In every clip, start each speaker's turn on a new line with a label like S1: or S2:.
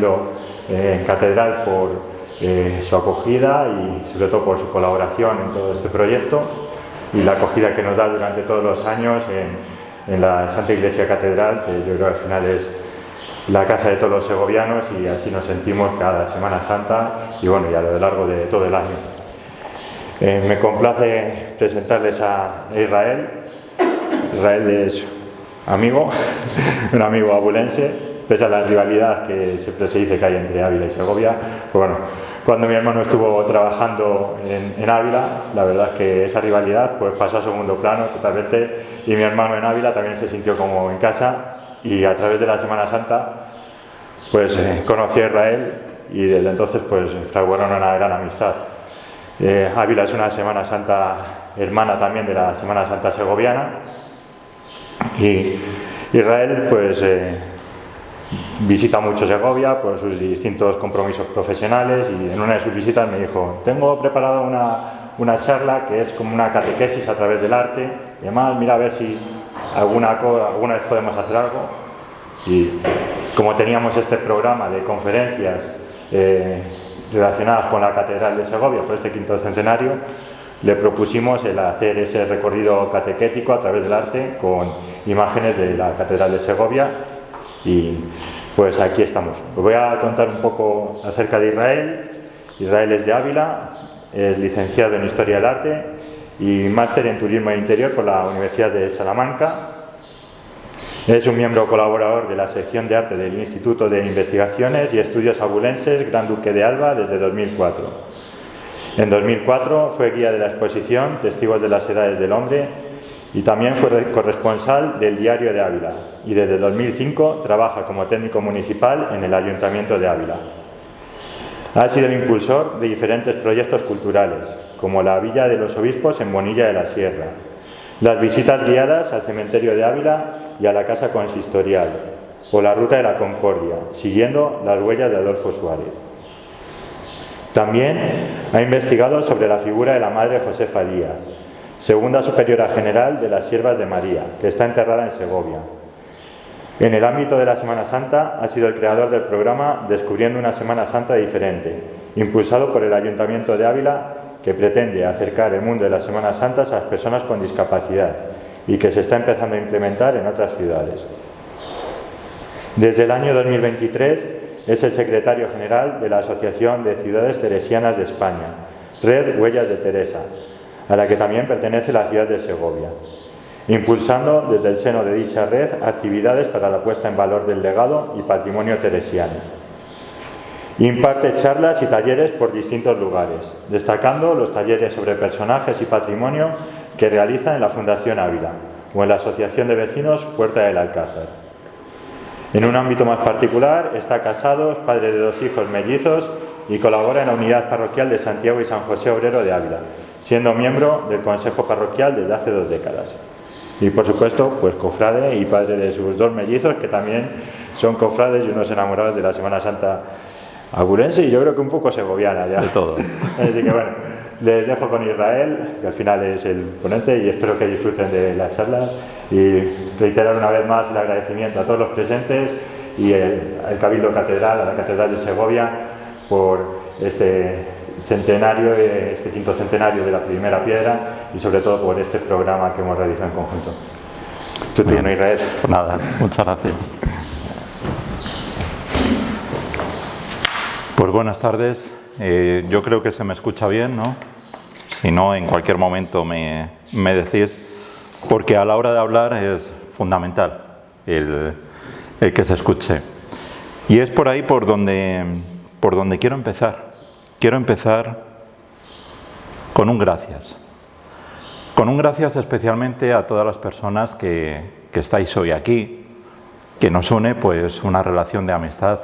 S1: Cabildo Catedral por su acogida y sobre todo por su colaboración en todo este proyecto y la acogida que nos da durante todos los años en la Santa Iglesia Catedral, que yo creo que al final es la casa de todos los segovianos y así nos sentimos cada Semana Santa y bueno, y a lo largo de todo el año. Me complace presentarles a Israel. Israel es amigo, un amigo abulense, pese a la rivalidad que siempre se dice que hay entre Ávila y Segovia. Pues bueno, cuando mi hermano estuvo trabajando en Ávila, la verdad es que esa rivalidad pues pasó a segundo plano totalmente y mi hermano en Ávila también se sintió como en casa y a través de la Semana Santa pues conocí a Israel y desde entonces pues fraguaron una gran amistad. Ávila es una Semana Santa hermana también de la Semana Santa segoviana y Israel pues visita mucho Segovia por sus distintos compromisos profesionales y en una de sus visitas me dijo: tengo preparada una charla que es como una catequesis a través del arte y además mira a ver si alguna vez podemos hacer algo. Y como teníamos este programa de conferencias relacionadas con la Catedral de Segovia por este quinto centenario, le propusimos el hacer ese recorrido catequético a través del arte con imágenes de la Catedral de Segovia y pues aquí estamos. Os voy a contar un poco acerca de Israel. Israel es de Ávila, es licenciado en Historia del Arte y máster en Turismo e Interior por la Universidad de Salamanca. Es un miembro colaborador de la sección de arte del Instituto de Investigaciones y Estudios Abulenses Gran Duque de Alba desde 2004. En 2004 fue guía de la exposición Testigos de las Edades del Hombre y también fue corresponsal del Diario de Ávila y desde 2005 trabaja como técnico municipal en el Ayuntamiento de Ávila. Ha sido el impulsor de diferentes proyectos culturales, como la Villa de los Obispos en Bonilla de la Sierra, las visitas guiadas al Cementerio de Ávila y a la Casa Consistorial, o la Ruta de la Concordia, siguiendo las huellas de Adolfo Suárez. También ha investigado sobre la figura de la Madre Josefa Díaz, segunda superiora general de las Siervas de María, que está enterrada en Segovia. En el ámbito de la Semana Santa ha sido el creador del programa Descubriendo una Semana Santa diferente, impulsado por el Ayuntamiento de Ávila, que pretende acercar el mundo de las Semanas Santas a las personas con discapacidad y que se está empezando a implementar en otras ciudades. Desde el año 2023 es el secretario general de la Asociación de Ciudades Teresianas de España, Red Huellas de Teresa, a la que también pertenece la ciudad de Segovia, impulsando desde el seno de dicha red actividades para la puesta en valor del legado y patrimonio teresiano. Imparte charlas y talleres por distintos lugares, destacando los talleres sobre personajes y patrimonio que realiza en la Fundación Ávila o en la Asociación de Vecinos Puerta del Alcázar. En un ámbito más particular, está casado, es padre de 2 hijos mellizos y colabora en la unidad parroquial de Santiago y San José Obrero de Ávila, siendo miembro del Consejo Parroquial desde hace 2 décadas. Y por supuesto, pues cofrade y padre de sus 2 mellizos, que también son cofrades y unos enamorados de la Semana Santa abulense y yo creo que un poco segoviana ya.
S2: De todo.
S1: Así que bueno, les dejo con Israel, que al final es el ponente, y espero que disfruten de la charla y reiterar una vez más el agradecimiento a todos los presentes y al Cabildo Catedral, a la Catedral de Segovia, por este centenario, este quinto centenario de la primera piedra y sobre todo por este programa que hemos realizado en conjunto. Tú tienes, Israel.
S2: Pues nada, muchas gracias. Pues buenas tardes. Yo creo que se me escucha bien, ¿no? Si no, en cualquier momento me decís, porque a la hora de hablar es fundamental el que se escuche. Y es por ahí por donde quiero empezar. Quiero empezar con un gracias. Con un gracias especialmente a todas las personas que estáis hoy aquí, que nos une pues una relación de amistad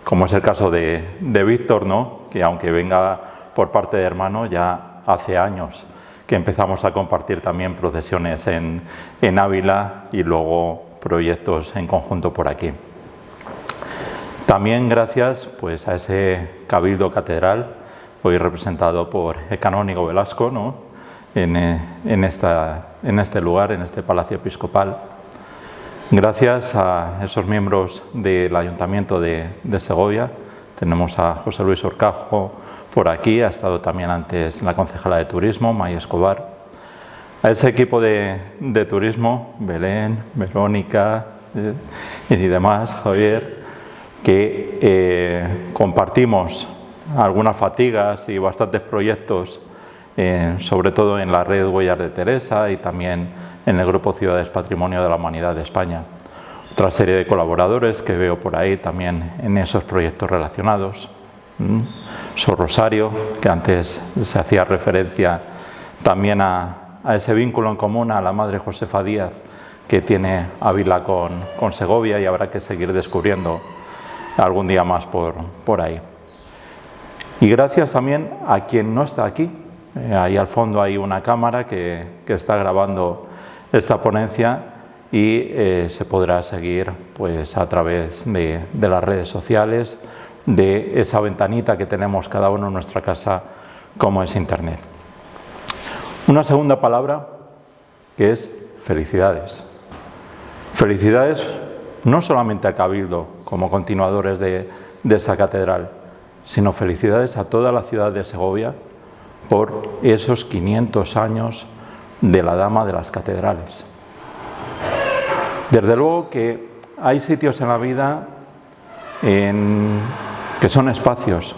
S2: como es el caso de Víctor, ¿no? Que aunque venga por parte de hermano, ya hace años que empezamos a compartir también procesiones en Ávila y luego proyectos en conjunto por aquí. También gracias pues a ese Cabildo Catedral, hoy representado por el canónigo Velasco, ¿no? en este lugar, en este Palacio Episcopal. Gracias a esos miembros del Ayuntamiento de Segovia, tenemos a José Luis Orcajo por aquí, ha estado también antes la concejala de Turismo, May Escobar, a ese equipo de turismo, Belén, Verónica y demás, Javier, que compartimos algunas fatigas y bastantes proyectos, sobre todo en la red Huellas de Teresa y también en el Grupo Ciudades Patrimonio de la Humanidad de España. Otra serie de colaboradores que veo por ahí también en esos proyectos relacionados. Sor Rosario, que antes se hacía referencia también a ese vínculo en común a la Madre Josefa Díaz que tiene Ávila con Segovia, y habrá que seguir descubriendo algún día más por ahí. Y gracias también a quien no está aquí. Ahí al fondo hay una cámara que está grabando esta ponencia y se podrá seguir pues a través de las redes sociales, de esa ventanita que tenemos cada uno en nuestra casa como es Internet. Una segunda palabra que es felicidades. Felicidades no solamente a Cabildo como continuadores de esa catedral, sino felicidades a toda la ciudad de Segovia por esos 500 años de la Dama de las Catedrales. Desde luego que hay sitios en la vida que son espacios,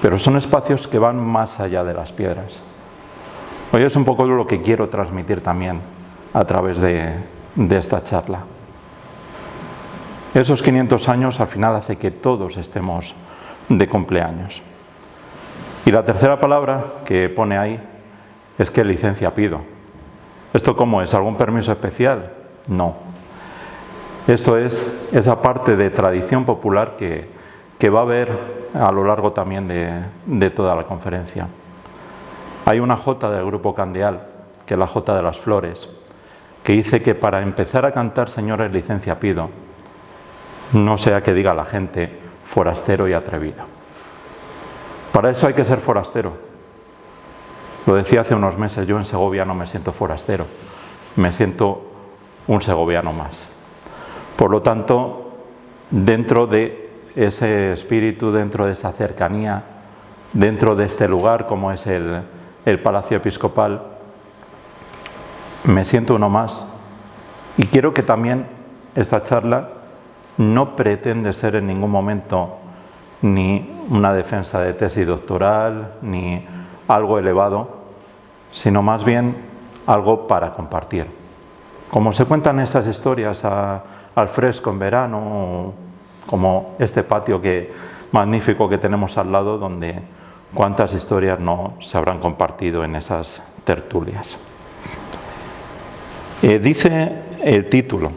S2: pero son espacios que van más allá de las piedras. Hoy es un poco lo que quiero transmitir también a través de esta charla. Esos 500 años al final hace que todos estemos de cumpleaños. Y la tercera palabra que pone ahí es que licencia pido. ¿Esto cómo es? ¿Algún permiso especial? No. Esto es esa parte de tradición popular que va a haber a lo largo también de toda la conferencia. Hay una jota del Grupo Candeal, que es la jota de las flores, que dice que para empezar a cantar Señores licencia pido, no sea que diga la gente forastero y atrevido. Para eso hay que ser forastero. Lo decía hace unos meses, yo en Segovia no me siento forastero, me siento un segoviano más. Por lo tanto, dentro de ese espíritu, dentro de esa cercanía, dentro de este lugar como es el Palacio Episcopal, me siento uno más. Y quiero que también esta charla no pretende ser en ningún momento ni una defensa de tesis doctoral, ni algo elevado, sino más bien algo para compartir. Como se cuentan esas historias al fresco en verano, como este patio magnífico que tenemos al lado, donde cuántas historias no se habrán compartido en esas tertulias. Dice el título: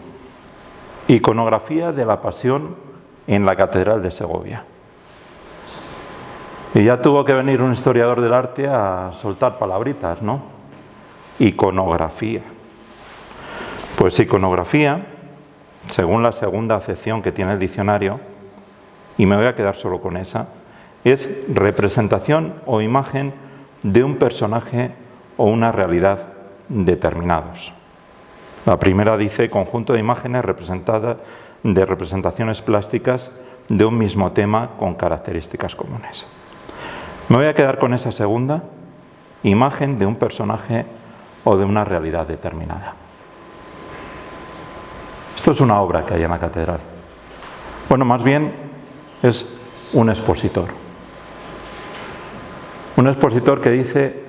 S2: Iconografía de la Pasión en la Catedral de Segovia. Y ya tuvo que venir un historiador del arte a soltar palabritas, ¿no? Iconografía. Pues iconografía, según la segunda acepción que tiene el diccionario, y me voy a quedar solo con esa, es representación o imagen de un personaje o una realidad determinados. La primera dice conjunto de imágenes representadas de representaciones plásticas de un mismo tema con características comunes. Me voy a quedar con esa segunda, imagen de un personaje o de una realidad determinada. Esto es una obra que hay en la catedral. Bueno, más bien es un expositor. Un expositor que dice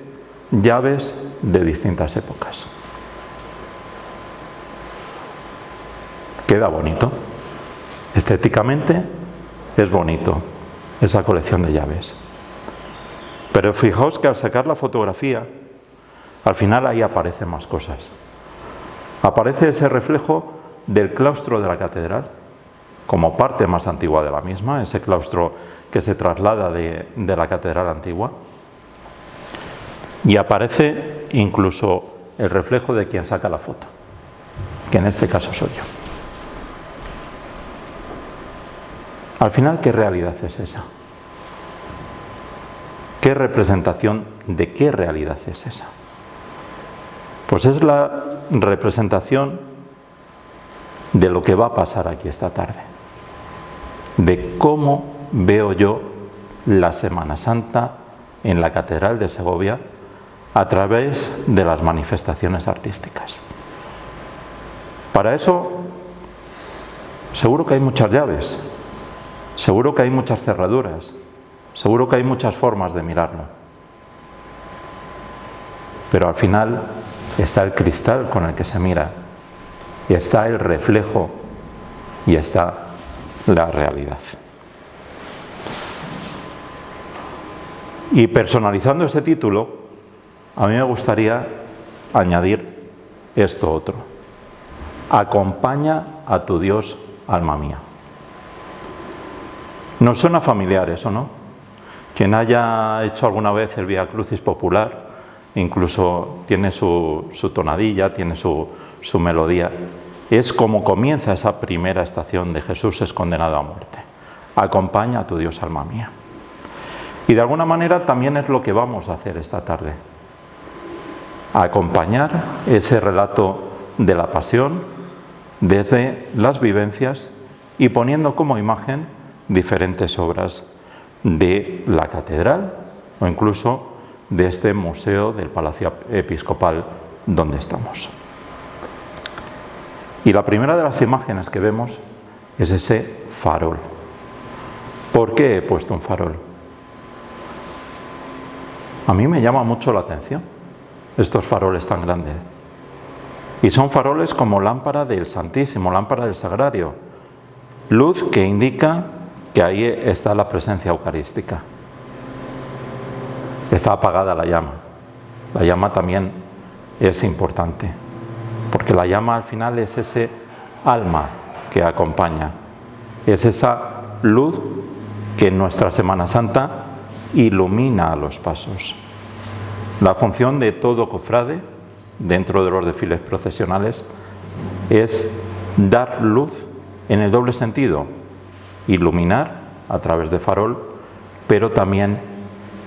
S2: llaves de distintas épocas. Queda bonito. Estéticamente es bonito esa colección de llaves. Pero fijaos que al sacar la fotografía, al final ahí aparecen más cosas. Aparece ese reflejo del claustro de la catedral, como parte más antigua de la misma, ese claustro que se traslada de la catedral antigua. Y aparece incluso el reflejo de quien saca la foto, que en este caso soy yo. Al final, ¿qué realidad es esa? ¿Qué representación de qué realidad es esa? Pues es la representación de lo que va a pasar aquí esta tarde, de cómo veo yo la Semana Santa en la Catedral de Segovia a través de las manifestaciones artísticas. Para eso, seguro que hay muchas llaves, seguro que hay muchas cerraduras, seguro que hay muchas formas de mirarlo. Pero al final está el cristal con el que se mira, y está el reflejo, y está la realidad. Y personalizando ese título, a mí me gustaría añadir esto otro: acompaña a tu Dios, alma mía. ¿Nos suena familiar eso, no? Quien haya hecho alguna vez el Vía Crucis popular, incluso tiene su tonadilla, tiene su melodía. Es como comienza esa primera estación de Jesús es condenado a muerte. Acompaña a tu Dios, alma mía. Y de alguna manera también es lo que vamos a hacer esta tarde. Acompañar ese relato de la pasión desde las vivencias y poniendo como imagen diferentes obras de la catedral o incluso de este museo del Palacio Episcopal donde estamos. Y la primera de las imágenes que vemos es ese farol. ¿Por qué he puesto un farol? A mí me llama mucho la atención estos faroles tan grandes. Y son faroles como lámpara del Santísimo, lámpara del Sagrario. Luz que indica que ahí está la presencia eucarística. Está apagada la llama. La llama también es importante, porque la llama al final es ese alma que acompaña. Es esa luz que en nuestra Semana Santa ilumina a los pasos. La función de todo cofrade, dentro de los desfiles procesionales, es dar luz en el doble sentido: iluminar a través de farol, pero también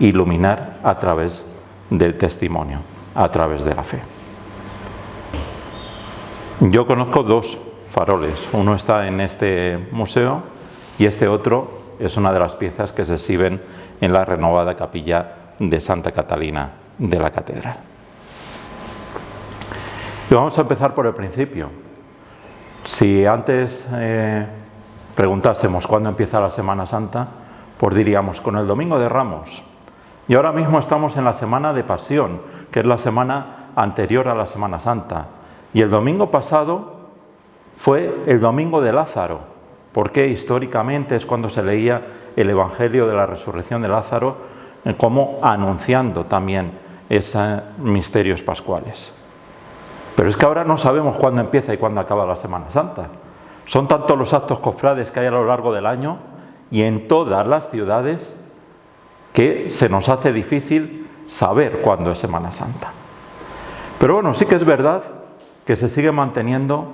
S2: iluminar a través del testimonio, a través de la fe. Yo conozco dos faroles. Uno está en este museo y este otro es una de las piezas que se exhiben en la renovada capilla de Santa Catalina de la Catedral. Y vamos a empezar por el principio. Si antes preguntásemos cuándo empieza la Semana Santa, pues diríamos con el Domingo de Ramos. Y ahora mismo estamos en la Semana de Pasión, que es la semana anterior a la Semana Santa. Y el domingo pasado fue el Domingo de Lázaro, porque históricamente es cuando se leía el Evangelio de la Resurrección de Lázaro, como anunciando también esos misterios pascuales. Pero es que ahora no sabemos cuándo empieza y cuándo acaba la Semana Santa. Son tantos los actos cofrades que hay a lo largo del año y en todas las ciudades que se nos hace difícil saber cuándo es Semana Santa. Pero bueno, sí que es verdad que se sigue manteniendo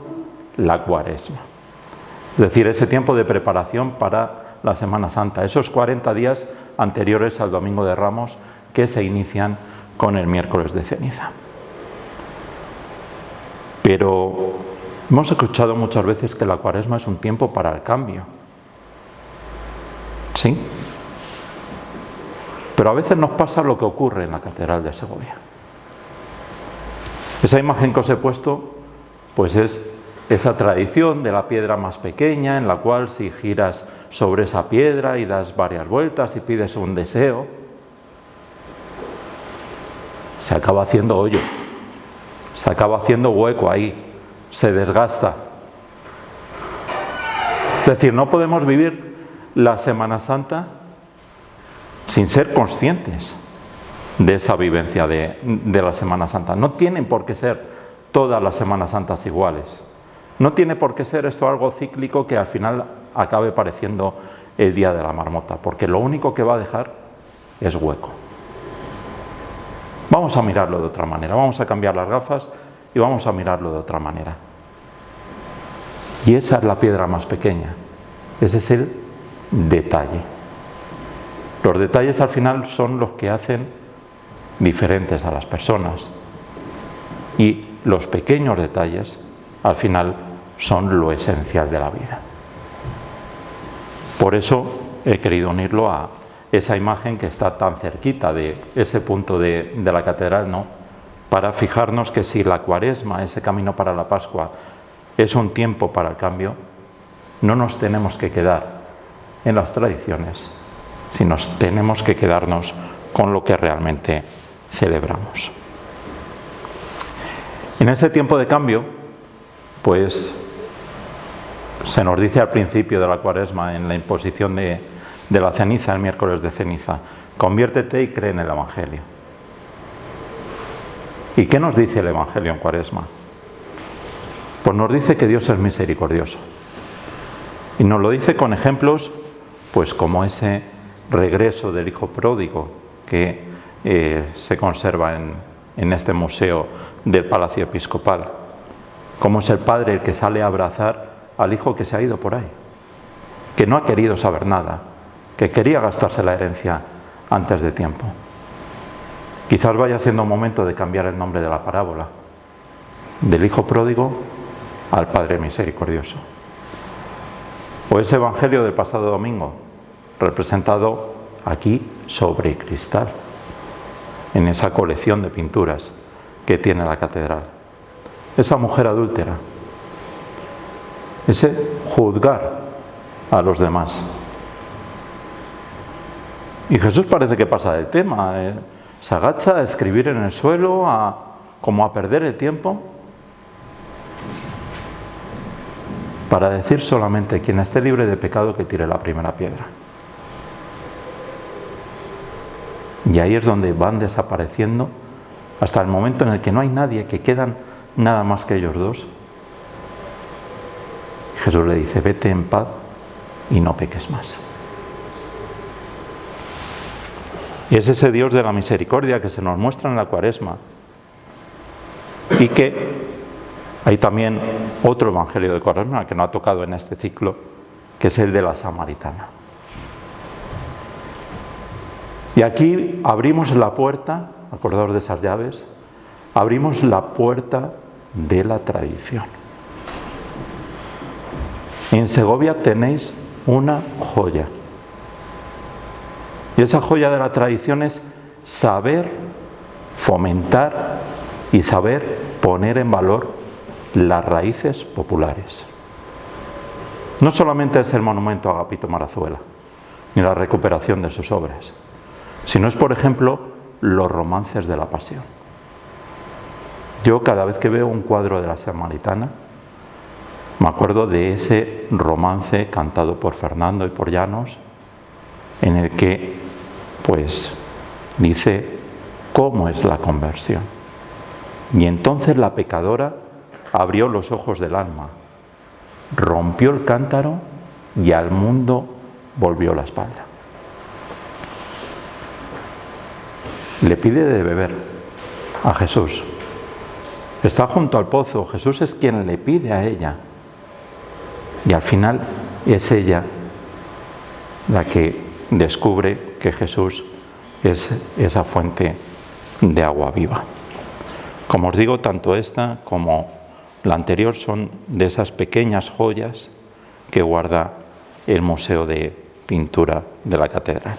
S2: la Cuaresma, es decir, ese tiempo de preparación para la Semana Santa, esos 40 días anteriores al Domingo de Ramos que se inician con el miércoles de ceniza. Pero hemos escuchado muchas veces que la Cuaresma es un tiempo para el cambio. ¿Sí? Pero a veces nos pasa lo que ocurre en la Catedral de Segovia. Esa imagen que os he puesto, pues es esa tradición de la piedra más pequeña, en la cual si giras sobre esa piedra y das varias vueltas y pides un deseo, se acaba haciendo hoyo, se acaba haciendo hueco ahí, se desgasta. Es decir, no podemos vivir la Semana Santa sin ser conscientes de esa vivencia de la Semana Santa. No tienen por qué ser todas las Semanas Santas iguales. No tiene por qué ser esto algo cíclico que al final acabe pareciendo el día de la marmota, porque lo único que va a dejar es hueco. Vamos a mirarlo de otra manera, vamos a cambiar las gafas y vamos a mirarlo de otra manera. Y esa es la piedra más pequeña, ese es el detalle. Los detalles al final son los que hacen diferentes a las personas y los pequeños detalles al final son lo esencial de la vida. Por eso he querido unirlo a esa imagen que está tan cerquita de ese punto de la catedral, ¿no? Para fijarnos que si la Cuaresma, ese camino para la Pascua, es un tiempo para el cambio, no nos tenemos que quedar en las tradiciones, sino tenemos que quedarnos con lo que realmente celebramos. En ese tiempo de cambio, pues se nos dice al principio de la Cuaresma, en la imposición de la ceniza, el miércoles de ceniza, conviértete y cree en el Evangelio. ¿Y qué nos dice el Evangelio en Cuaresma? Pues nos dice que Dios es misericordioso. Y nos lo dice con ejemplos, pues como ese regreso del hijo pródigo que se conserva en este museo del Palacio Episcopal. Como es el padre el que sale a abrazar al hijo que se ha ido por ahí, que no ha querido saber nada, que quería gastarse la herencia antes de tiempo. Quizás vaya siendo momento de cambiar el nombre de la parábola, del hijo pródigo al Padre misericordioso. O ese evangelio del pasado domingo, representado aquí sobre cristal, en esa colección de pinturas que tiene la catedral. Esa mujer adúltera, ese juzgar a los demás. Y Jesús parece que pasa del tema, se agacha a escribir en el suelo, como a perder el tiempo, para decir solamente: quien esté libre de pecado que tire la primera piedra. Y ahí es donde van desapareciendo hasta el momento en el que no hay nadie, que quedan nada más que ellos dos. Jesús le dice: vete en paz y no peques más. Y es ese Dios de la misericordia que se nos muestra en la Cuaresma. Y que hay también otro evangelio de Cuaresma que no ha tocado en este ciclo, que es el de la Samaritana. Y aquí abrimos la puerta, acordaos de esas llaves, abrimos la puerta de la tradición. En Segovia tenéis una joya. Y esa joya de la tradición es saber fomentar y saber poner en valor las raíces populares. No solamente es el monumento a Agapito Marazuela, ni la recuperación de sus obras, sino es, por ejemplo, los romances de la Pasión. Yo cada vez que veo un cuadro de la Samaritana, me acuerdo de ese romance cantado por Fernando y por Llanos, en el que, pues, dice cómo es la conversión. Y entonces la pecadora abrió los ojos del alma, rompió el cántaro y al mundo volvió la espalda. Le pide de beber a Jesús. Está junto al pozo, Jesús es quien le pide a ella. Y al final es ella la que descubre que Jesús es esa fuente de agua viva. Como os digo, tanto esta como la anterior son de esas pequeñas joyas que guarda el Museo de Pintura de la Catedral.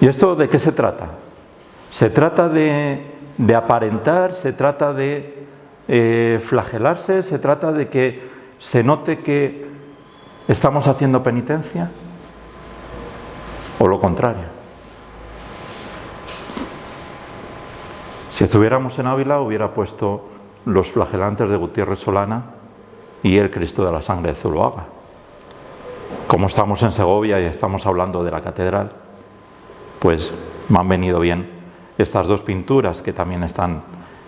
S2: ¿Y esto de qué se trata? Se trata de aparentar, se trata de flagelarse, se trata de que se note que estamos haciendo penitencia, o lo contrario. Si estuviéramos en Ávila hubiera puesto los flagelantes de Gutiérrez Solana y el Cristo de la Sangre de Zuloaga. Como estamos en Segovia y estamos hablando de la catedral, pues me han venido bien estas dos pinturas que también están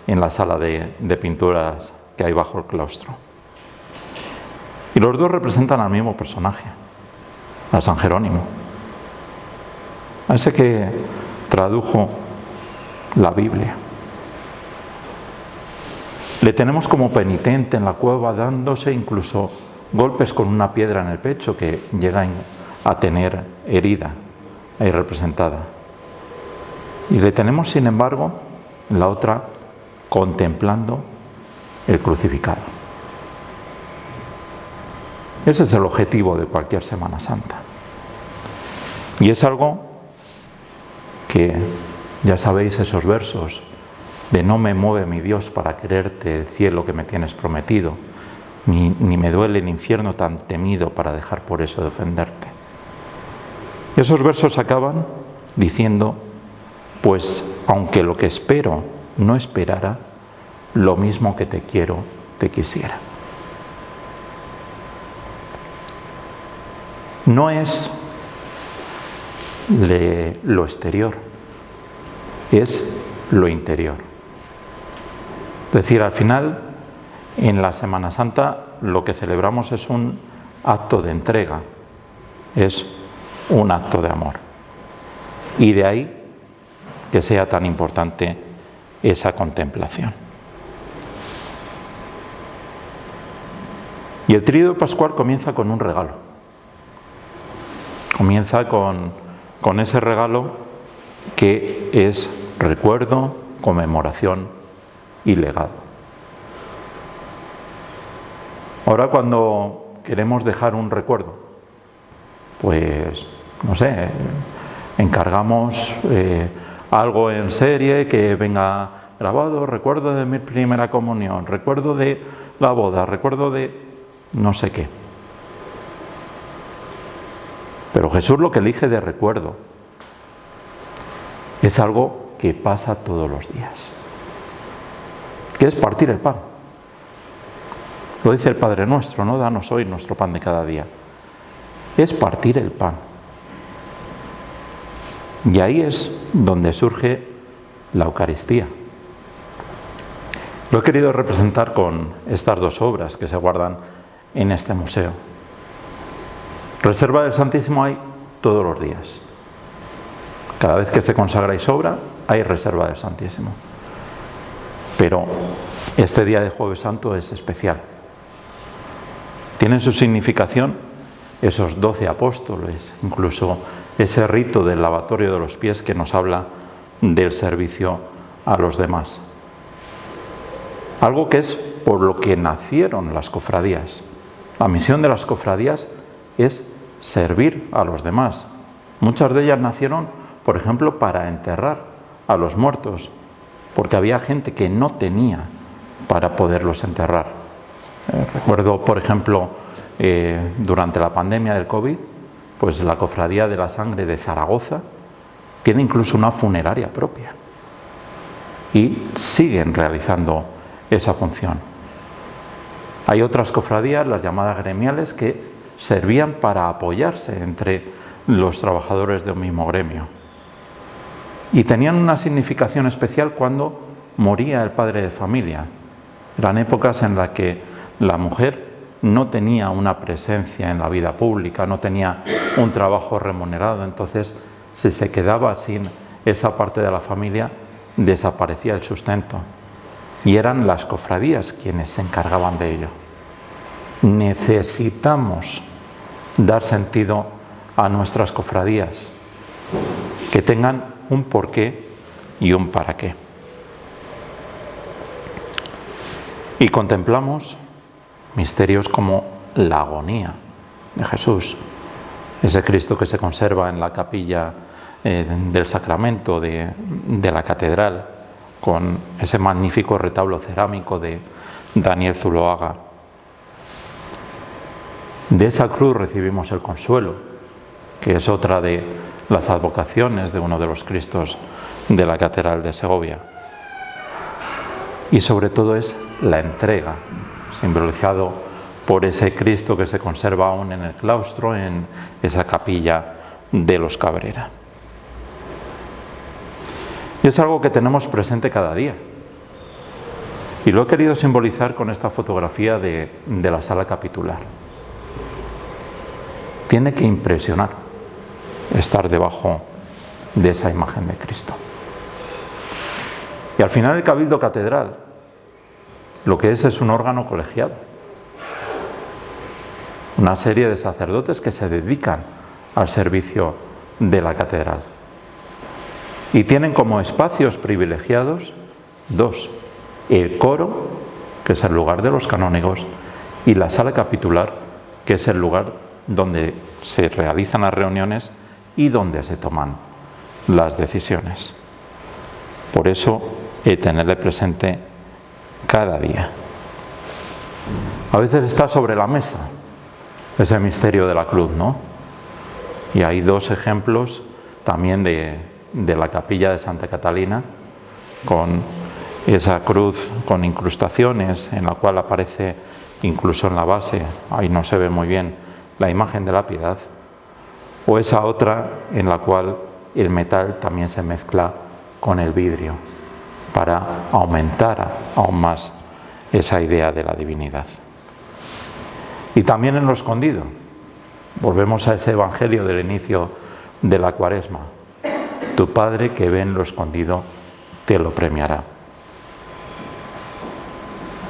S2: en la sala de pinturas que hay bajo el claustro. Y los dos representan al mismo personaje, a San Jerónimo, a ese que tradujo la Biblia. Le tenemos como penitente en la cueva, dándose incluso golpes con una piedra en el pecho que llegan a tener herida ahí representada. Y le tenemos, sin embargo, en la otra, contemplando el crucificado. Ese es el objetivo de cualquier Semana Santa. Y es algo que, ya sabéis esos versos de no me mueve mi Dios para quererte el cielo que me tienes prometido, ni me duele el infierno tan temido para dejar por eso de ofenderte. Esos versos acaban diciendo, pues aunque lo que espero no esperara, lo mismo que te quiero, te quisiera. No es lo exterior, es lo interior. Es decir, al final, en la Semana Santa lo que celebramos es un acto de entrega, es un acto de amor. Y de ahí que sea tan importante esa contemplación. Y el Tríodo Pascual comienza con un regalo. Comienza con ese regalo que es recuerdo, conmemoración y legado. Ahora cuando queremos dejar un recuerdo, pues, no sé, encargamos algo en serie que venga grabado, recuerdo de mi primera comunión, recuerdo de la boda, recuerdo de no sé qué. Pero Jesús lo que elige de recuerdo es algo que pasa todos los días, que es partir el pan. Lo dice el Padre Nuestro, ¿no? Danos hoy nuestro pan de cada día. Es partir el pan. Y ahí es donde surge la Eucaristía. Lo he querido representar con estas dos obras que se guardan en este museo. Reserva del Santísimo hay todos los días. Cada vez que se consagra y sobra, hay reserva del Santísimo. Pero este día de Jueves Santo es especial. Tienen su significación esos 12 apóstoles, incluso ese rito del lavatorio de los pies que nos habla del servicio a los demás. Algo que es por lo que nacieron las cofradías. La misión de las cofradías es servir a los demás. Muchas de ellas nacieron, por ejemplo, para enterrar a los muertos, porque había gente que no tenía para poderlos enterrar. Recuerdo, por ejemplo, durante la pandemia del COVID, pues la Cofradía de la Sangre de Zaragoza tiene incluso una funeraria propia y siguen realizando esa función. Hay otras cofradías, las llamadas gremiales, que servían para apoyarse entre los trabajadores de un mismo gremio. Y tenían una significación especial cuando moría el padre de familia. Eran épocas en las que la mujer no tenía una presencia en la vida pública, no tenía un trabajo remunerado, entonces si se quedaba sin esa parte de la familia, desaparecía el sustento. Y eran las cofradías quienes se encargaban de ello. Necesitamos dar sentido a nuestras cofradías, que tengan un porqué y un para qué. Y contemplamos misterios como la agonía de Jesús, ese Cristo que se conserva en la capilla del Sacramento de la catedral, con ese magnífico retablo cerámico de Daniel Zuloaga. De esa cruz recibimos el consuelo, que es otra de las advocaciones de uno de los Cristos de la catedral de Segovia. Y sobre todo es la entrega, simbolizado por ese Cristo que se conserva aún en el claustro, en esa capilla de los Cabrera. Y es algo que tenemos presente cada día. Y lo he querido simbolizar con esta fotografía de la sala capitular. Tiene que impresionar estar debajo de esa imagen de Cristo. Y al final el Cabildo Catedral lo que es un órgano colegiado. Una serie de sacerdotes que se dedican al servicio de la catedral. Y tienen como espacios privilegiados dos: el coro que es el lugar de los canónigos, y la sala capitular, que es el lugar donde se realizan las reuniones y donde se toman las decisiones. Por eso, tenerle presente cada día. A veces está sobre la mesa ese misterio de la cruz, ¿no? Y hay dos ejemplos también de la capilla de Santa Catalina, con esa cruz con incrustaciones, en la cual aparece incluso en la base, ahí no se ve muy bien, la imagen de la piedad, o esa otra en la cual el metal también se mezcla con el vidrio, para aumentar aún más esa idea de la divinidad. Y también en lo escondido, volvemos a ese evangelio del inicio de la Cuaresma: tu Padre que ve en lo escondido te lo premiará.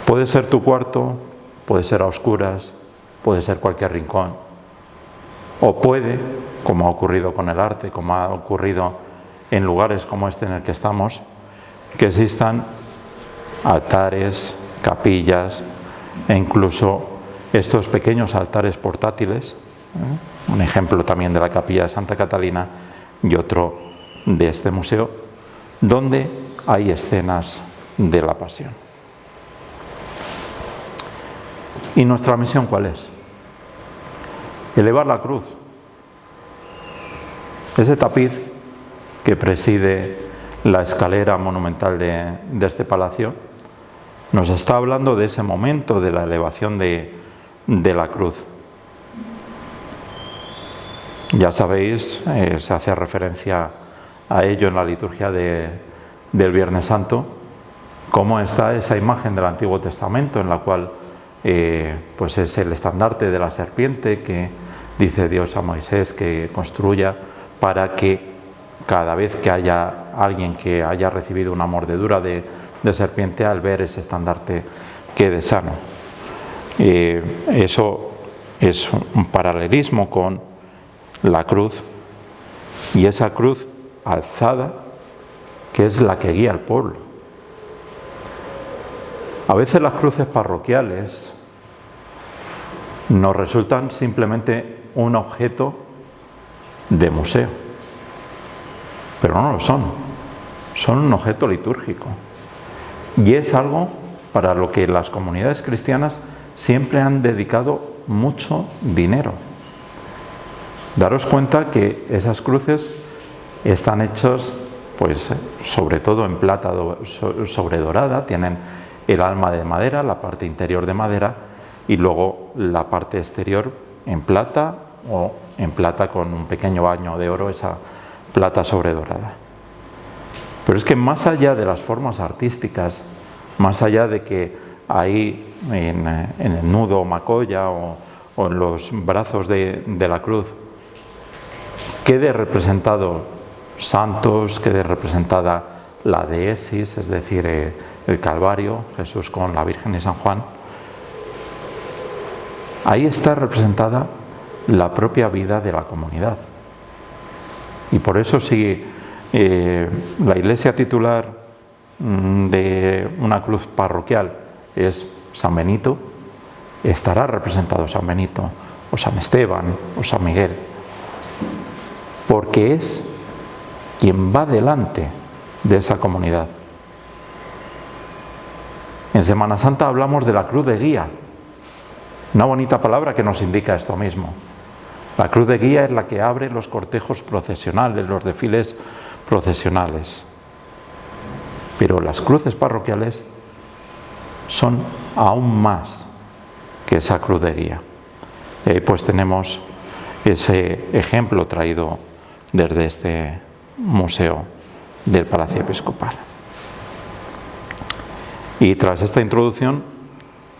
S2: Puede ser tu cuarto, puede ser a oscuras, puede ser cualquier rincón, o puede, como ha ocurrido con el arte, como ha ocurrido en lugares como este en el que estamos, que existan altares, capillas e incluso estos pequeños altares portátiles, un ejemplo también de la capilla de Santa Catalina y otro de este museo, donde hay escenas de la Pasión. ¿Y nuestra misión cuál es? Elevar la cruz. Ese tapiz que preside la escalera monumental de este palacio nos está hablando de ese momento de la elevación de la cruz. Ya sabéis, se hace referencia a ello en la liturgia del Viernes Santo, cómo está esa imagen del Antiguo Testamento en la cual pues es el estandarte de la serpiente que dice Dios a Moisés que construya para que cada vez que haya alguien que haya recibido una mordedura de serpiente, al ver ese estandarte quede sano. Eso es un paralelismo con la cruz, y esa cruz alzada que es la que guía al pueblo. A veces las cruces parroquiales nos resultan simplemente un objeto de museo, pero no lo son, son un objeto litúrgico, y es algo para lo que las comunidades cristianas siempre han dedicado mucho dinero. Daros cuenta que esas cruces están hechas, pues sobre todo en plata sobredorada, tienen el alma de madera, la parte interior de madera, y luego la parte exterior en plata, o en plata con un pequeño baño de oro, esa plata sobredorada. Pero es que más allá de las formas artísticas, más allá de que ahí en el nudo macolla o en los brazos de la cruz quede representado santos, quede representada la deesis, es decir, el Calvario, Jesús con la Virgen y San Juan, ahí está representada la propia vida de la comunidad. Y por eso si la iglesia titular de una cruz parroquial es San Benito, estará representado San Benito, o San Esteban, o San Miguel, porque es quien va delante de esa comunidad. En Semana Santa hablamos de la cruz de guía, una bonita palabra que nos indica esto mismo. La cruz de guía es la que abre los cortejos procesionales, los desfiles procesionales. Pero las cruces parroquiales son aún más que esa cruz de guía. Y ahí pues tenemos ese ejemplo traído desde este museo del Palacio Episcopal. Y tras esta introducción,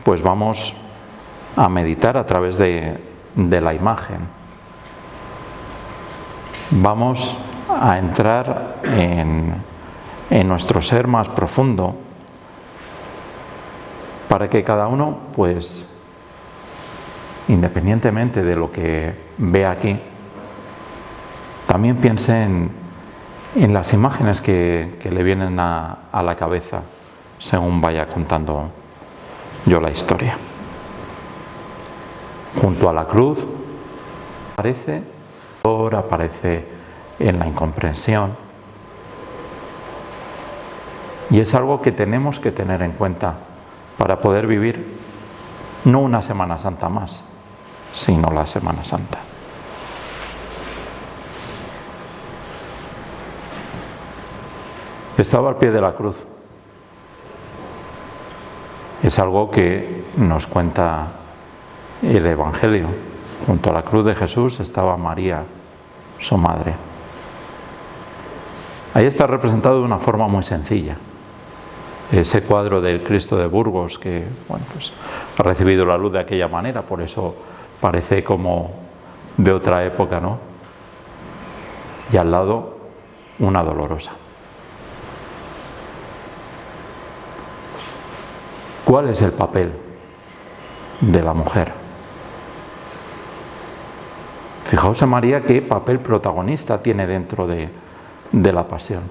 S2: pues vamos a meditar a través de la imagen. Vamos a entrar en nuestro ser más profundo, para que cada uno, pues, independientemente de lo que ve aquí, también piense en las imágenes que le vienen a la cabeza según vaya contando yo la historia. Junto a la cruz aparece en la incomprensión, y es algo que tenemos que tener en cuenta para poder vivir no una Semana Santa más, sino la Semana Santa. Estaba al pie de la cruz. Es algo que nos cuenta el Evangelio. Junto a la cruz de Jesús estaba María, su madre. Ahí está representado de una forma muy sencilla. Ese cuadro del Cristo de Burgos que, pues, ha recibido la luz de aquella manera, por eso parece como de otra época, ¿no? Y al lado, una dolorosa. ¿Cuál es el papel de la mujer? Fijaos en María qué papel protagonista tiene dentro de la pasión.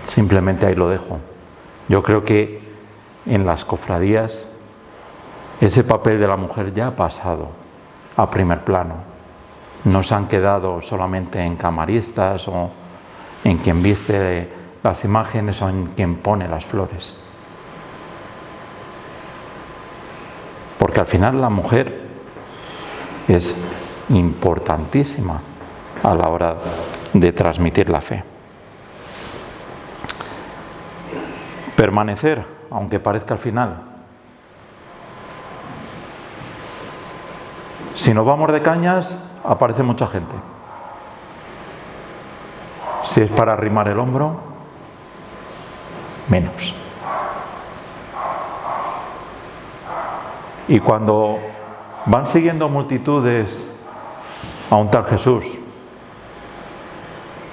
S2: Simplemente ahí lo dejo. Yo creo que en las cofradías ese papel de la mujer ya ha pasado a primer plano. No se han quedado solamente en camaristas o en quien viste las imágenes o en quien pone las flores. Porque al final la mujer es importantísima a la hora de transmitir la fe. Permanecer, aunque parezca al final. Si nos vamos de cañas, aparece mucha gente. Si es para arrimar el hombro, menos. Y cuando van siguiendo multitudes a un tal Jesús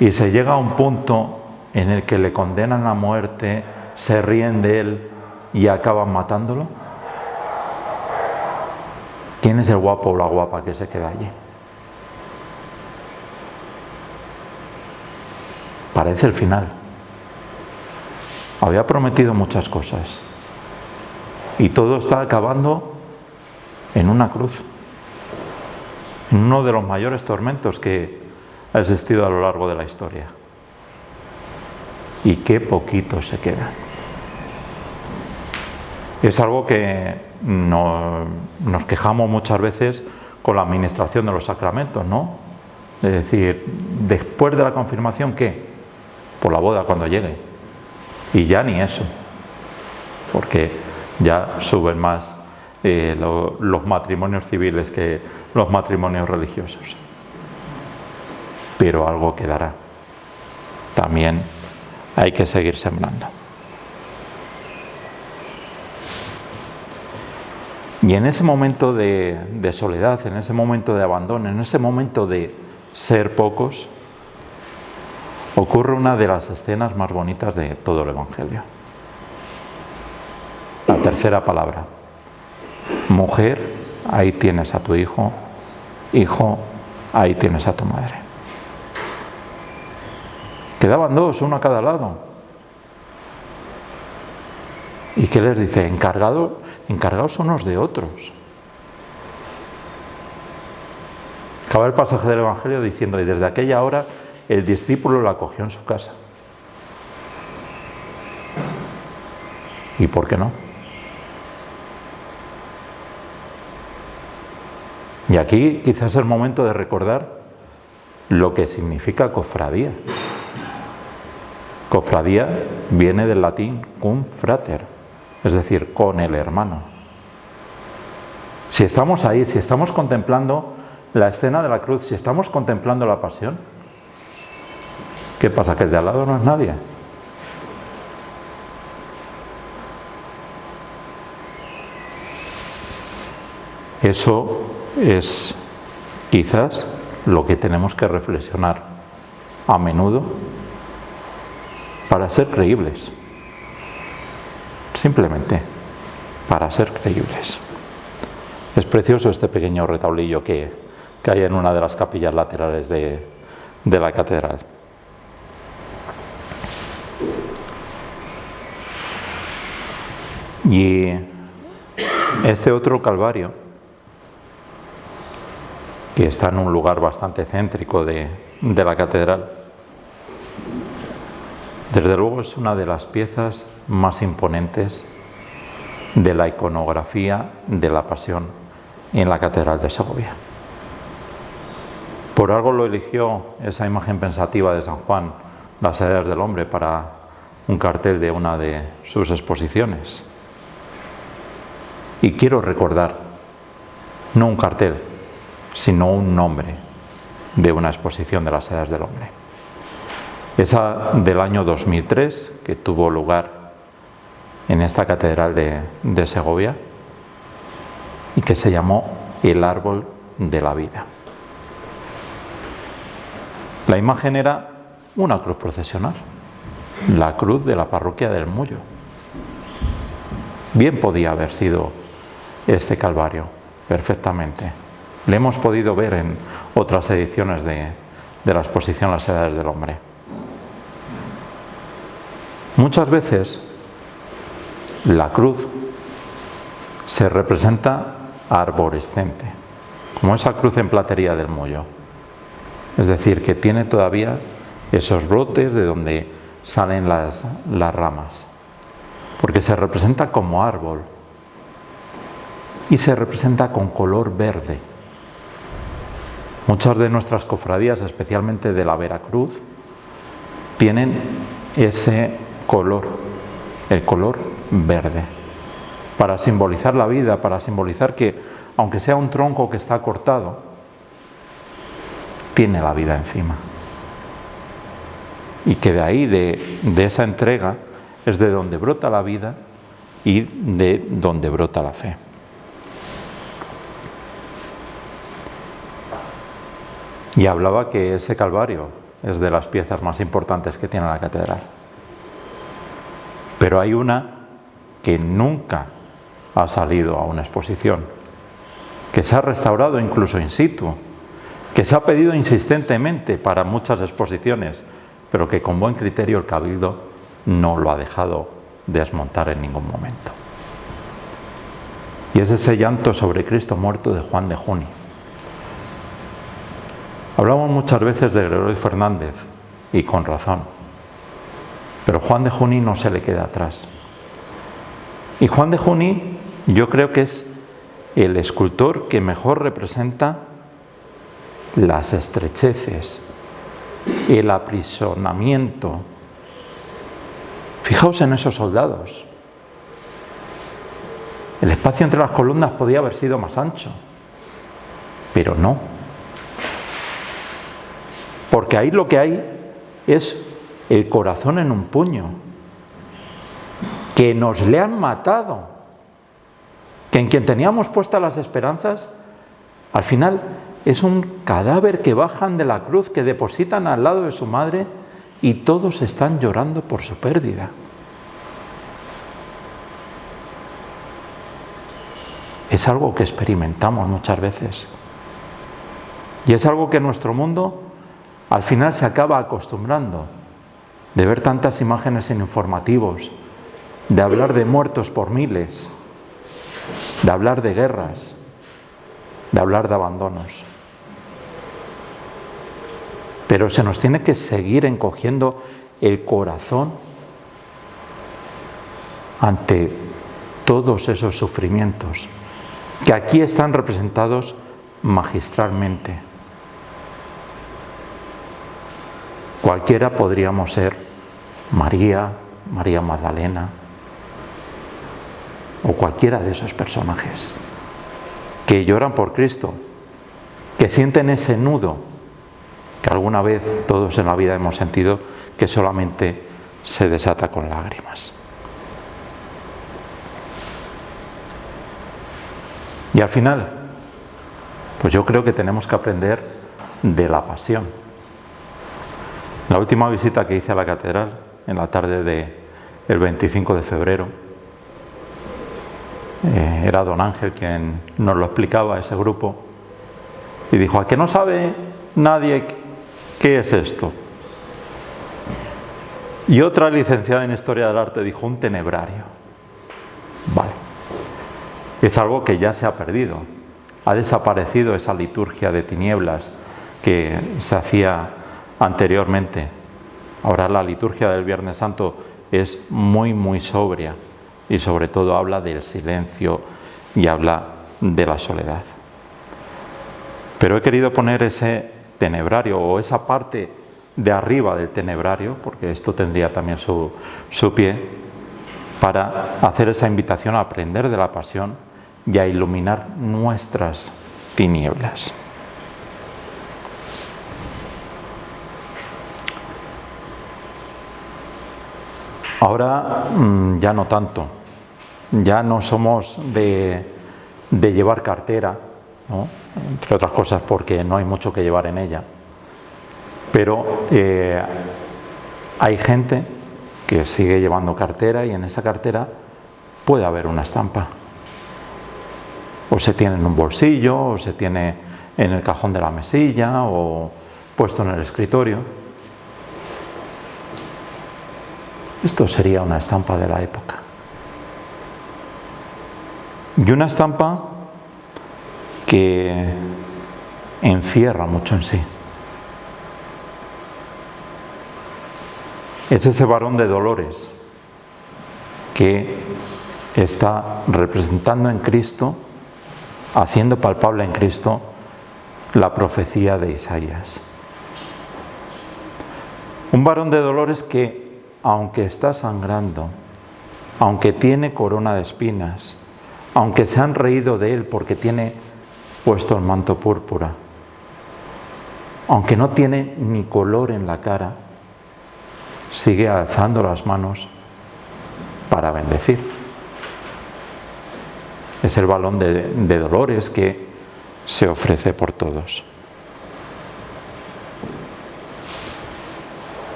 S2: y se llega a un punto en el que le condenan a muerte, se ríen de él y acaban matándolo, ¿quién es el guapo o la guapa que se queda allí? Parece el final. Había prometido muchas cosas y todo está acabando en una cruz, en uno de los mayores tormentos que ha existido a lo largo de la historia. Y qué poquito se queda. Es algo que nos quejamos muchas veces con la administración de los sacramentos, ¿no? Es decir, después de la confirmación, ¿qué? Por la boda cuando llegue. Y ya ni eso, porque ya suben más los matrimonios civiles que los matrimonios religiosos. Pero algo quedará. También hay que seguir sembrando. Y en ese momento de soledad, en ese momento de abandono, en ese momento de ser pocos, ocurre una de las escenas más bonitas de todo el Evangelio. La tercera palabra. Mujer, ahí tienes a tu hijo. Hijo, ahí tienes a tu madre. Quedaban dos, uno a cada lado. ¿Y qué les dice? Encargaos unos de otros. Acaba el pasaje del Evangelio diciendo, y desde aquella hora el discípulo la acogió en su casa. ¿Y por qué no? Y aquí quizás es el momento de recordar lo que significa cofradía. Cofradía viene del latín cum frater, es decir, con el hermano. Si estamos ahí, si estamos contemplando la escena de la cruz, si estamos contemplando la pasión, ¿qué pasa? ¿Que el de al lado no es nadie? Eso es quizás lo que tenemos que reflexionar a menudo para ser creíbles. Simplemente para ser creíbles. Es precioso este pequeño retablillo que hay en una de las capillas laterales de la catedral. Y este otro Calvario, que está en un lugar bastante céntrico de la catedral, desde luego es una de las piezas más imponentes de la iconografía de la Pasión en la Catedral de Segovia. Por algo lo eligió esa imagen pensativa de San Juan, las edades del hombre, para un cartel de una de sus exposiciones. Y quiero recordar, no un cartel, sino un nombre de una exposición de las edades del hombre. Esa del año 2003, que tuvo lugar en esta catedral de Segovia y que se llamó El árbol de la vida. La imagen era una cruz procesional, la cruz de la parroquia del Mullo. Bien podía haber sido este Calvario, perfectamente. Le hemos podido ver en otras ediciones de la exposición Las edades del hombre. Muchas veces la cruz se representa arborescente, como esa cruz en platería del Mullo. Es decir, que tiene todavía esos brotes de donde salen las ramas, porque se representa como árbol y se representa con color verde. Muchas de nuestras cofradías, especialmente de la Veracruz, tienen ese color, el color verde, para simbolizar la vida, para simbolizar que, aunque sea un tronco que está cortado, tiene la vida encima. Y que de ahí, de esa entrega, es de donde brota la vida y de donde brota la fe. Y hablaba que ese Calvario es de las piezas más importantes que tiene la catedral. Pero hay una que nunca ha salido a una exposición, que se ha restaurado incluso in situ, que se ha pedido insistentemente para muchas exposiciones, pero que con buen criterio el Cabildo no lo ha dejado desmontar en ningún momento. Y es ese llanto sobre Cristo muerto de Juan de Juni. Hablamos muchas veces de Gregorio Fernández, y con razón, pero Juan de Juni no se le queda atrás. Y Juan de Juni yo creo que es el escultor que mejor representa las estrecheces, el aprisionamiento. Fijaos en esos soldados. El espacio entre las columnas podía haber sido más ancho, pero no. Porque ahí lo que hay es el corazón en un puño, que nos le han matado, que en quien teníamos puestas las esperanzas, al final es un cadáver que bajan de la cruz, que depositan al lado de su madre, y todos están llorando por su pérdida. Es algo que experimentamos muchas veces. Y es algo que nuestro mundo al final se acaba acostumbrando, de ver tantas imágenes en informativos, de hablar de muertos por miles, de hablar de guerras, de hablar de abandonos. Pero se nos tiene que seguir encogiendo el corazón ante todos esos sufrimientos, que aquí están representados magistralmente. Cualquiera podríamos ser María, María Magdalena, o cualquiera de esos personajes que lloran por Cristo, que sienten ese nudo que alguna vez todos en la vida hemos sentido, que solamente se desata con lágrimas. Y al final, pues yo creo que tenemos que aprender de la pasión. La última visita que hice a la catedral, en la tarde del 25 de febrero, era don Ángel quien nos lo explicaba a ese grupo, y dijo: ¿a qué no sabe nadie qué es esto? Y otra licenciada en Historia del Arte dijo: un tenebrario. Es algo que ya se ha perdido. Ha desaparecido esa liturgia de tinieblas que se hacía anteriormente. Ahora la liturgia del Viernes Santo es muy, muy sobria y sobre todo habla del silencio y habla de la soledad. Pero he querido poner ese tenebrario o esa parte de arriba del tenebrario, porque esto tendría también su pie, para hacer esa invitación a aprender de la pasión y a iluminar nuestras tinieblas. Ahora ya no tanto, ya no somos de llevar cartera, ¿no? Entre otras cosas porque no hay mucho que llevar en ella, pero hay gente que sigue llevando cartera y en esa cartera puede haber una estampa. O se tiene en un bolsillo, o se tiene en el cajón de la mesilla, o puesto en el escritorio. Esto sería una estampa de la época. Y una estampa que encierra mucho en sí. Es ese varón de dolores que está representando en Cristo, haciendo palpable en Cristo la profecía de Isaías. Un varón de dolores que, aunque está sangrando, aunque tiene corona de espinas, aunque se han reído de él porque tiene puesto el manto púrpura, aunque no tiene ni color en la cara, sigue alzando las manos para bendecir. Es el varón de dolores que se ofrece por todos.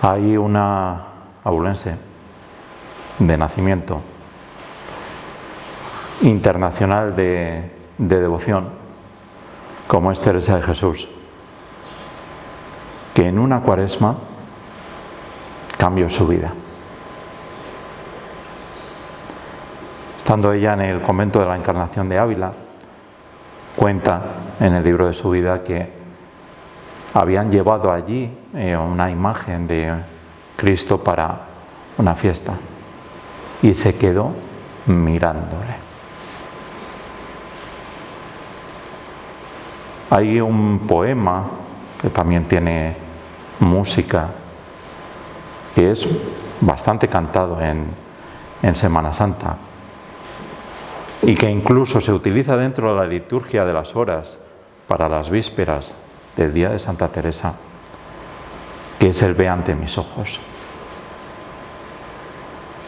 S2: Hay una abulense de nacimiento, internacional de devoción, como es Teresa de Jesús, que en una cuaresma cambió su vida. Estando ella en el convento de la Encarnación de Ávila, cuenta en el libro de su vida que habían llevado allí una imagen de Cristo para una fiesta y se quedó mirándole. Hay un poema que también tiene música, que es bastante cantado en Semana Santa y que incluso se utiliza dentro de la liturgia de las horas para las vísperas del día de Santa Teresa, que es el Ve ante mis ojos.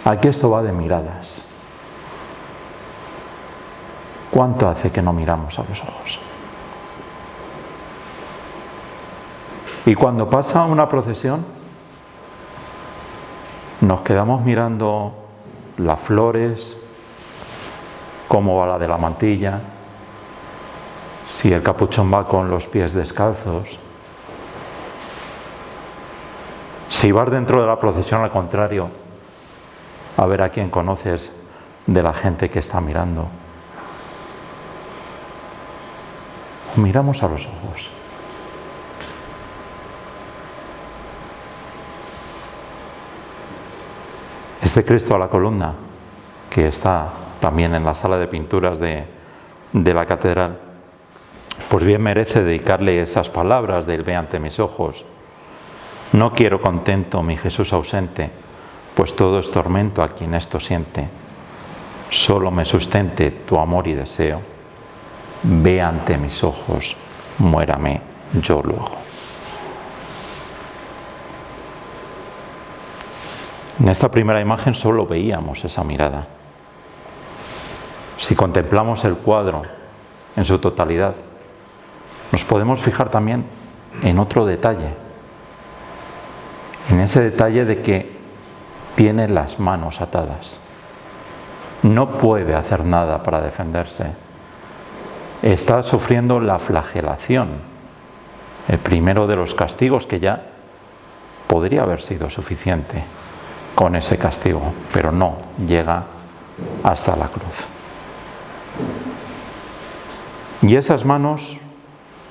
S2: Aquí esto va de miradas. ¿Cuánto hace que no miramos a los ojos? Y cuando pasa una procesión, nos quedamos mirando las flores, cómo va la de la mantilla, si el capuchón va con los pies descalzos, si vas dentro de la procesión al contrario, a ver a quién conoces de la gente que está mirando. Miramos a los ojos. Este Cristo a la columna, que está también en la sala de pinturas de la catedral, pues bien merece dedicarle esas palabras del Ve ante mis ojos. No quiero contento mi Jesús ausente, pues todo es tormento a quien esto siente. Solo me sustente tu amor y deseo. Ve ante mis ojos, muérame yo luego. En esta primera imagen solo veíamos esa mirada. Si contemplamos el cuadro en su totalidad, nos podemos fijar también en otro detalle, en ese detalle de que tiene las manos atadas. No puede hacer nada para defenderse. Está sufriendo la flagelación, el primero de los castigos que ya podría haber sido suficiente. con ese castigo, pero no llega hasta la cruz. Y esas manos,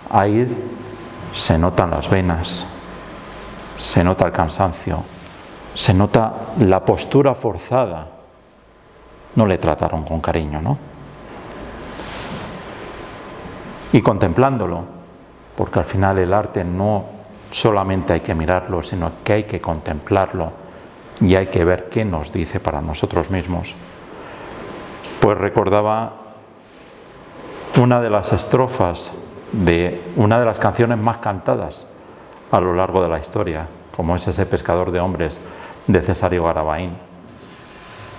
S2: ahí se notan las venas, se nota el cansancio, se nota la postura forzada. No le trataron con cariño, ¿no? Y contemplándolo, porque al final el arte no solamente hay que mirarlo, sino que hay que contemplarlo y hay que ver qué nos dice para nosotros mismos. Pues recordaba una de las estrofas de una de las canciones más cantadas a lo largo de la historia, como es ese pescador de hombres de Cesario Garabáin.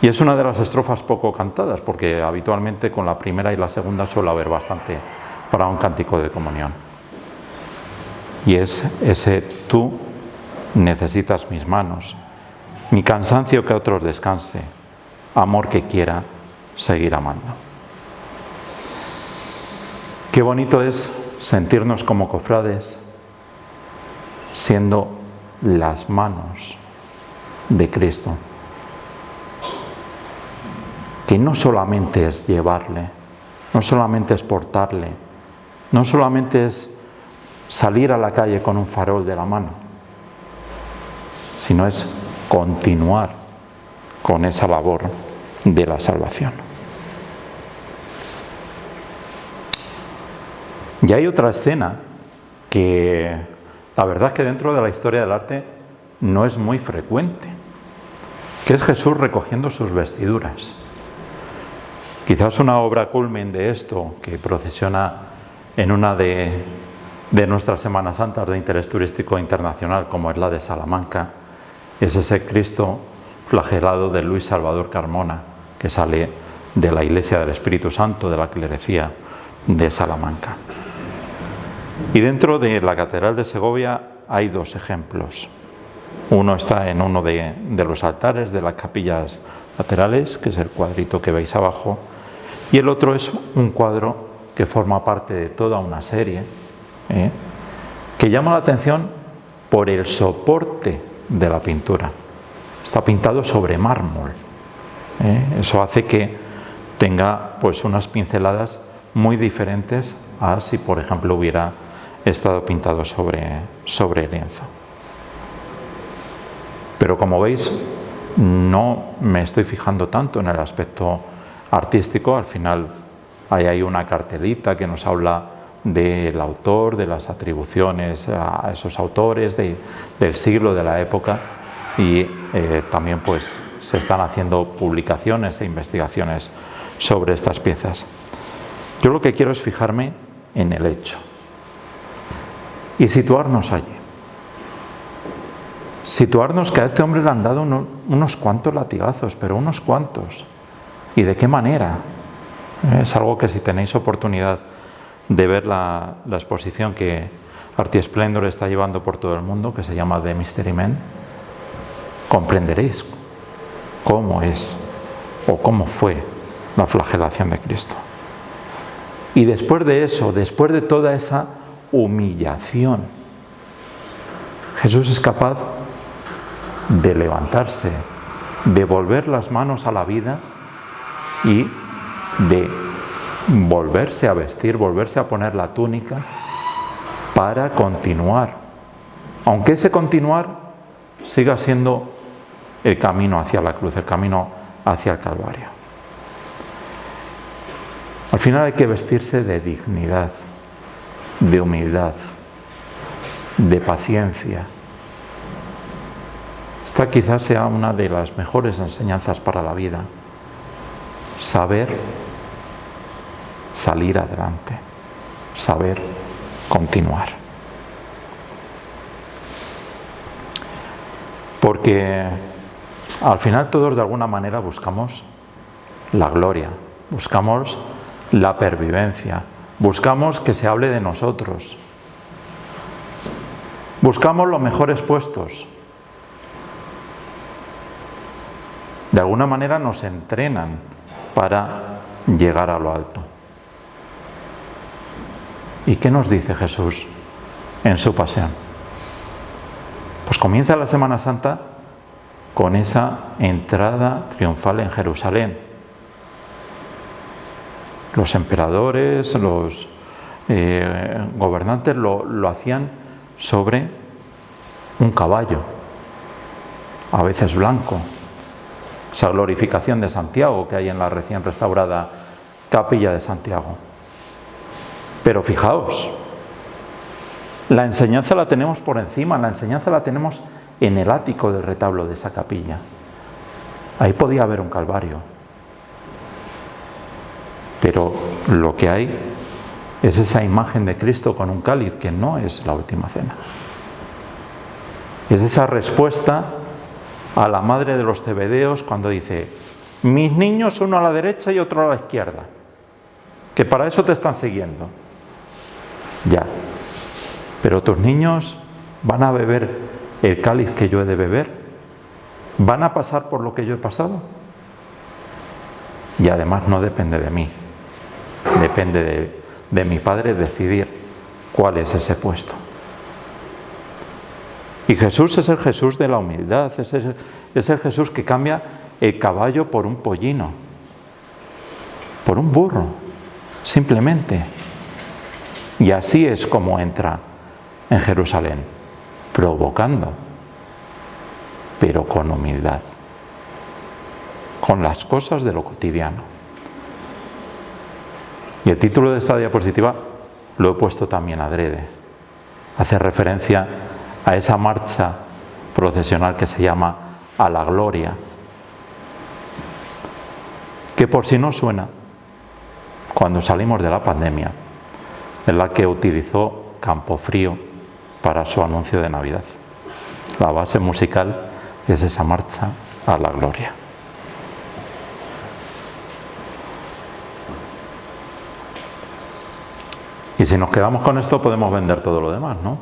S2: Y es una de las estrofas poco cantadas, porque habitualmente con la primera y la segunda suele haber bastante para un cántico de comunión. Y es ese: tú necesitas mis manos, mi cansancio que a otros descanse, amor que quiera seguir amando. Qué bonito es sentirnos como cofrades siendo las manos de Cristo, que no solamente es llevarle, no solamente es portarle, no solamente es salir a la calle con un farol de la mano, sino es continuar con esa labor de la salvación. Y hay otra escena que la verdad es que dentro de la historia del arte no es muy frecuente, que es Jesús recogiendo sus vestiduras. Quizás una obra culmen de esto, que procesiona en una de nuestras Semanas Santas de interés turístico internacional, como es la de Salamanca, es ese Cristo flagelado de Luis Salvador Carmona, que sale de la Iglesia del Espíritu Santo de la clerecía de Salamanca. Y dentro de la Catedral de Segovia hay dos ejemplos. Uno está en uno de los altares de las capillas laterales, que es el cuadrito que veis abajo, y el otro es un cuadro que forma parte de toda una serie, que llama la atención por el soporte de la pintura. Está pintado sobre mármol. Eso hace que tenga pues unas pinceladas muy diferentes a si, por ejemplo, hubiera estado pintado sobre lienzo. Pero como veis, no me estoy fijando tanto en el aspecto artístico. Al final hay ahí una cartelita que nos habla del autor, de las atribuciones a esos autores, del siglo, de la época, y también pues se están haciendo publicaciones e investigaciones sobre estas piezas. Yo lo que quiero es fijarme en el hecho y situarnos allí. Situarnos que a este hombre le han dado unos cuantos latigazos, pero unos cuantos. ¿Y de qué manera? Es algo que, si tenéis oportunidad de ver la exposición que Arti Splendor está llevando por todo el mundo, que se llama The Mystery Men, comprenderéis cómo es o cómo fue la flagelación de Cristo. Y después de eso, después de toda esa humillación, Jesús es capaz de levantarse, de volver las manos a la vida y de volverse a vestir, volverse a poner la túnica para continuar. Aunque ese continuar siga siendo el camino hacia la cruz, el camino hacia el Calvario. Al final hay que vestirse de dignidad, de humildad, de paciencia. Esta quizás sea una de las mejores enseñanzas para la vida. Saber salir adelante, saber continuar. Porque al final todos de alguna manera buscamos la gloria, buscamos la pervivencia, buscamos que se hable de nosotros, buscamos los mejores puestos. De alguna manera nos entrenan para llegar a lo alto. ¿Y qué nos dice Jesús en su pasión? Pues comienza la Semana Santa con esa entrada triunfal en Jerusalén. Los emperadores, los gobernantes lo hacían sobre un caballo, a veces blanco. Esa glorificación de Santiago que hay en la recién restaurada Capilla de Santiago. Pero fijaos, la enseñanza la tenemos por encima, la enseñanza la tenemos en el ático del retablo de esa capilla. Ahí podía haber un calvario. Pero lo que hay es esa imagen de Cristo con un cáliz que no es la última cena. Es esa respuesta a la madre de los Zebedeos cuando dice: mis niños uno a la derecha y otro a la izquierda, que para eso te están siguiendo. Ya, pero tus niños van a beber el cáliz que yo he de beber, van a pasar por lo que yo he pasado. Y además no depende de mí, depende de mi Padre decidir cuál es ese puesto. Y Jesús es el Jesús de la humildad, es el Jesús que cambia el caballo por un pollino, por un burro, simplemente. Y así es como entra en Jerusalén, provocando, pero con humildad, con las cosas de lo cotidiano. Y el título de esta diapositiva lo he puesto también adrede. Hace referencia a esa marcha procesional que se llama A la Gloria, que por si no suena, cuando salimos de la pandemia, es la que utilizó Campofrío para su anuncio de Navidad. La base musical es esa marcha a la gloria. Y si nos quedamos con esto podemos vender todo lo demás, ¿no?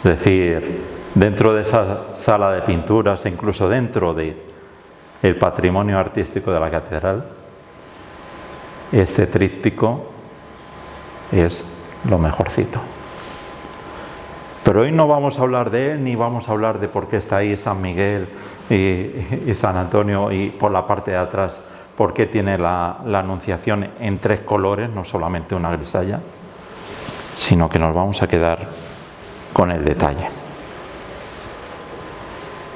S2: Es decir, dentro de esa sala de pinturas, e incluso dentro de el patrimonio artístico de la catedral, este tríptico es lo mejorcito. Pero hoy no vamos a hablar de él, ni vamos a hablar de por qué está ahí San Miguel y San Antonio, y por la parte de atrás por qué tiene la Anunciación en 3 colores, no solamente una grisalla, sino que nos vamos a quedar con el detalle.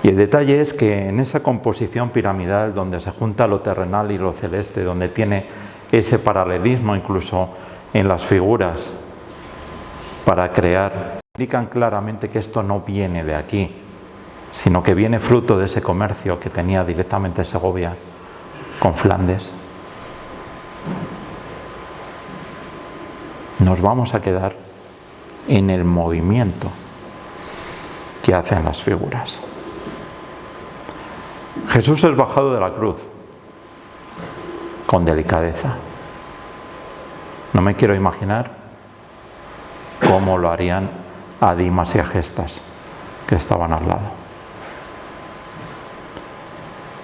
S2: Y el detalle es que en esa composición piramidal donde se junta lo terrenal y lo celeste, donde tiene ese paralelismo incluso en las figuras para crear, indican claramente que esto no viene de aquí, sino que viene fruto de ese comercio que tenía directamente Segovia con Flandes. Nos vamos a quedar en el movimiento que hacen las figuras. Jesús es bajado de la cruz con delicadeza. No me quiero imaginar cómo lo harían a Dimas y a Gestas, que estaban al lado.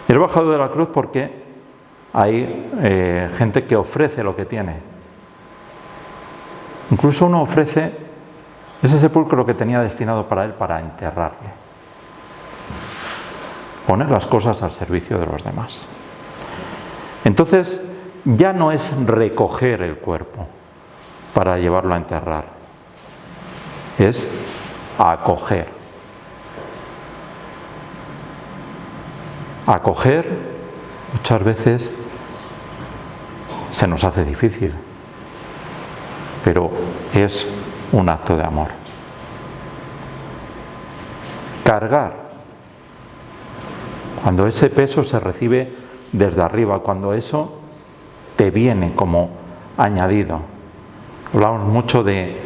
S2: Es bajado de la cruz porque hay gente que ofrece lo que tiene. Incluso uno ofrece ese sepulcro que tenía destinado para él para enterrarle. Poner las cosas al servicio de los demás. Entonces, ya no es recoger el cuerpo para llevarlo a enterrar, es acoger. Acoger muchas veces se nos hace difícil, pero es un acto de amor. Cargar, cuando ese peso se recibe desde arriba, cuando eso te viene como añadido. Hablamos mucho de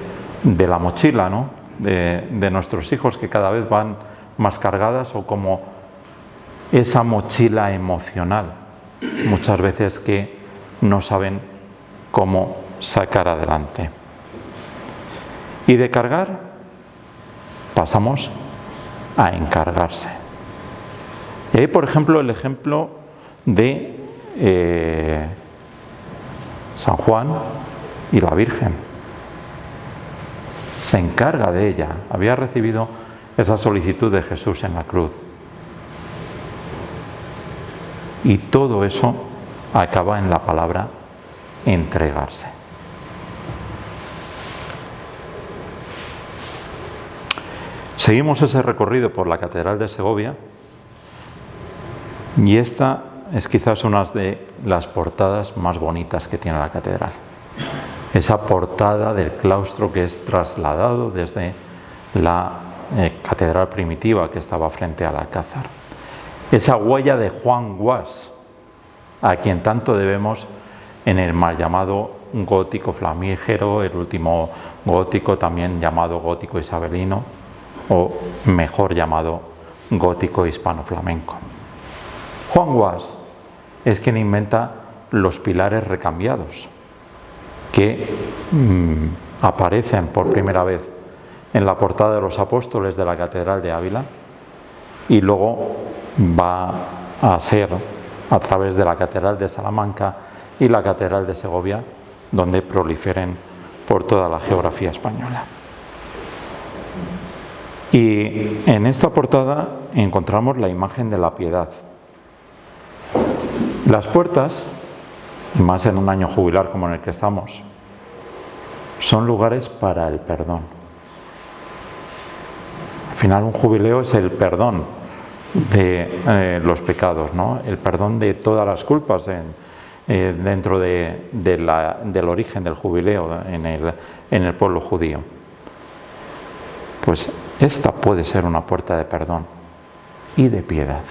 S2: la mochila, ¿no? De nuestros hijos que cada vez van más cargadas, o como esa mochila emocional, muchas veces que no saben cómo sacar adelante. Y de cargar pasamos a encargarse. Y ahí, por ejemplo, el ejemplo de San Juan y la Virgen. Se encarga de ella. Había recibido esa solicitud de Jesús en la cruz. Y todo eso acaba en la palabra entregarse. Seguimos ese recorrido por la Catedral de Segovia y esta es quizás una de las portadas más bonitas que tiene la catedral. Esa portada del claustro que es trasladado desde la catedral primitiva que estaba frente al Alcázar. Esa huella de Juan Guas, a quien tanto debemos en el mal llamado gótico flamígero, el último gótico también llamado gótico isabelino, o mejor llamado gótico hispano-flamenco. Juan Guas es quien inventa los pilares recambiados, que aparecen por primera vez en la portada de los Apóstoles de la Catedral de Ávila y luego va a ser a través de la Catedral de Salamanca y la Catedral de Segovia donde proliferen por toda la geografía española. Y en esta portada encontramos la imagen de la piedad. Las puertas, más en un año jubilar como en el que estamos, son lugares para el perdón. Al final un jubileo es el perdón de los pecados, ¿no? El perdón de todas las culpas dentro del origen del jubileo en el pueblo judío. Pues esta puede ser una puerta de perdón y de piedad.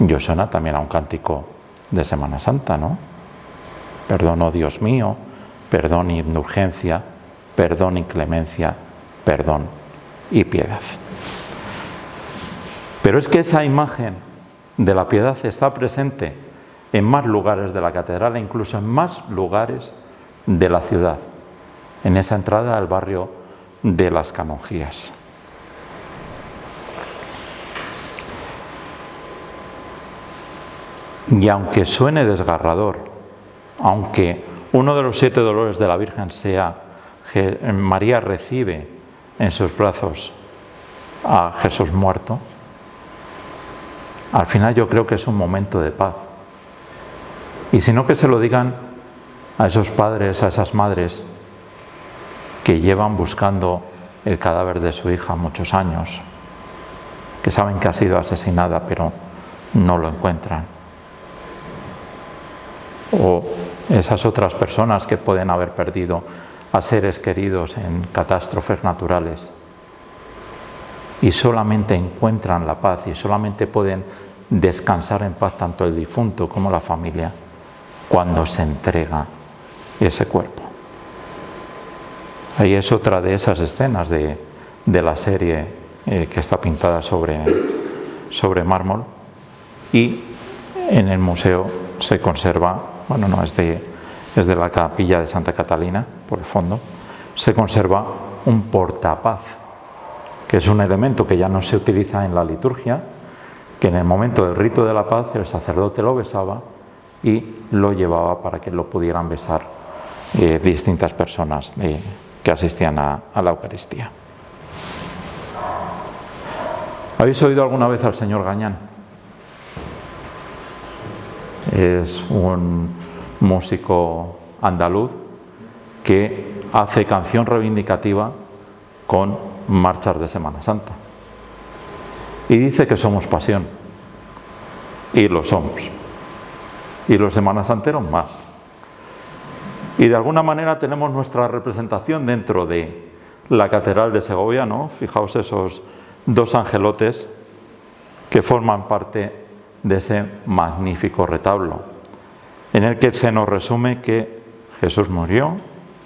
S2: Yo suena también a un cántico de Semana Santa, ¿no? Perdón, oh Dios mío, perdón y indulgencia, perdón y clemencia, perdón y piedad. Pero es que esa imagen de la piedad está presente en más lugares de la catedral e incluso en más lugares de la ciudad, en esa entrada al barrio de las Canonjías. Y aunque suene desgarrador, aunque uno de los 7 dolores de la Virgen sea que María recibe en sus brazos a Jesús muerto, al final yo creo que es un momento de paz. Y si no, que se lo digan a esos padres, a esas madres que llevan buscando el cadáver de su hija muchos años, que saben que ha sido asesinada pero no lo encuentran. O esas otras personas que pueden haber perdido a seres queridos en catástrofes naturales y solamente encuentran la paz y solamente pueden descansar en paz tanto el difunto como la familia cuando se entrega ese cuerpo. Ahí es otra de esas escenas de la serie que está pintada sobre mármol y en el museo se conserva, bueno, no, es de la capilla de Santa Catalina, por el fondo, se conserva un portapaz, que es un elemento que ya no se utiliza en la liturgia, que en el momento del rito de la paz el sacerdote lo besaba y lo llevaba para que lo pudieran besar distintas personas que asistían a la Eucaristía. ¿Habéis oído alguna vez al señor Gañán? Es un músico andaluz que hace canción reivindicativa con marchas de Semana Santa. Y dice que somos pasión. Y lo somos. Y los semanasanteros más. Y de alguna manera tenemos nuestra representación dentro de la Catedral de Segovia, ¿no? Fijaos esos 2 angelotes que forman parte de ese magnífico retablo, en el que se nos resume que Jesús murió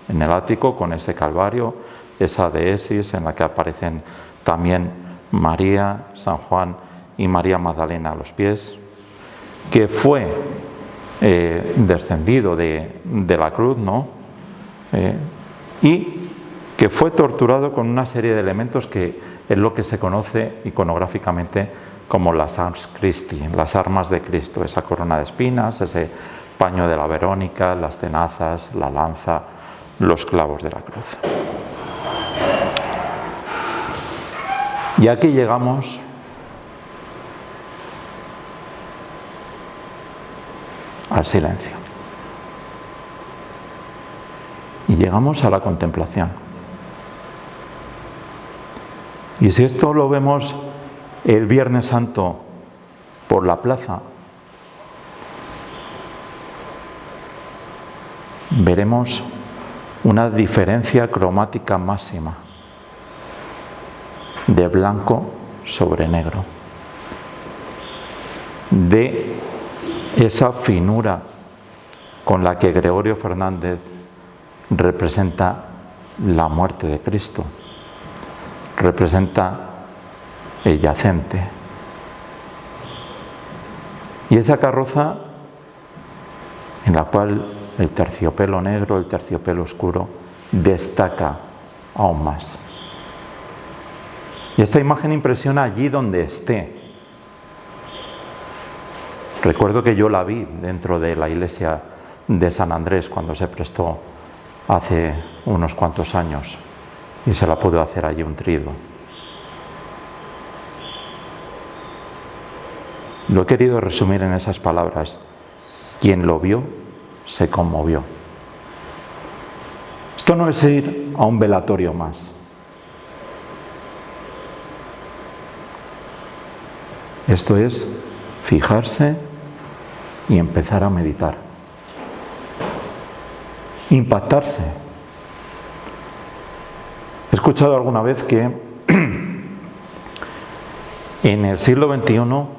S2: en el ático con ese calvario, esa deesis en la que aparecen también María, San Juan y María Magdalena a los pies, que fue descendido de la cruz, ¿no? Y que fue torturado con una serie de elementos que es lo que se conoce iconográficamente como las Ars Christi, las armas de Cristo, esa corona de espinas, ese paño de la Verónica, las tenazas, la lanza, los clavos de la cruz. Y aquí llegamos al silencio. Y llegamos a la contemplación. Y si esto lo vemos el Viernes Santo por la plaza, veremos una diferencia cromática máxima de blanco sobre negro, de esa finura con la que Gregorio Fernández representa la muerte de Cristo, representa el yacente. Y esa carroza en la cual el terciopelo negro, el terciopelo oscuro, destaca aún más. Y esta imagen impresiona allí donde esté. Recuerdo que yo la vi dentro de la iglesia de San Andrés cuando se prestó hace unos cuantos años y se la pudo hacer allí un trido. Lo he querido resumir en esas palabras. Quien lo vio se conmovió. Esto no es ir a un velatorio más. Esto es fijarse y empezar a meditar. Impactarse. He escuchado alguna vez que en el siglo XXI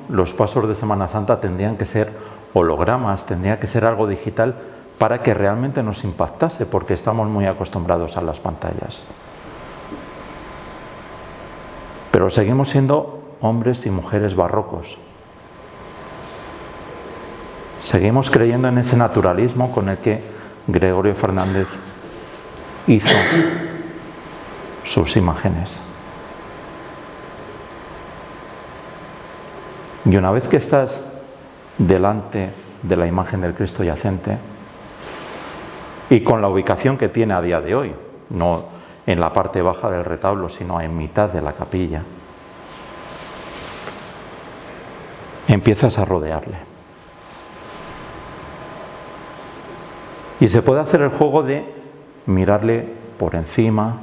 S2: los pasos de Semana Santa tendrían que ser hologramas, tendría que ser algo digital para que realmente nos impactase, porque estamos muy acostumbrados a las pantallas. Pero seguimos siendo hombres y mujeres barrocos. Seguimos creyendo en ese naturalismo con el que Gregorio Fernández hizo sus imágenes. Y una vez que estás delante de la imagen del Cristo yacente, y con la ubicación que tiene a día de hoy, no en la parte baja del retablo, sino en mitad de la capilla, empiezas a rodearle. Y se puede hacer el juego de mirarle por encima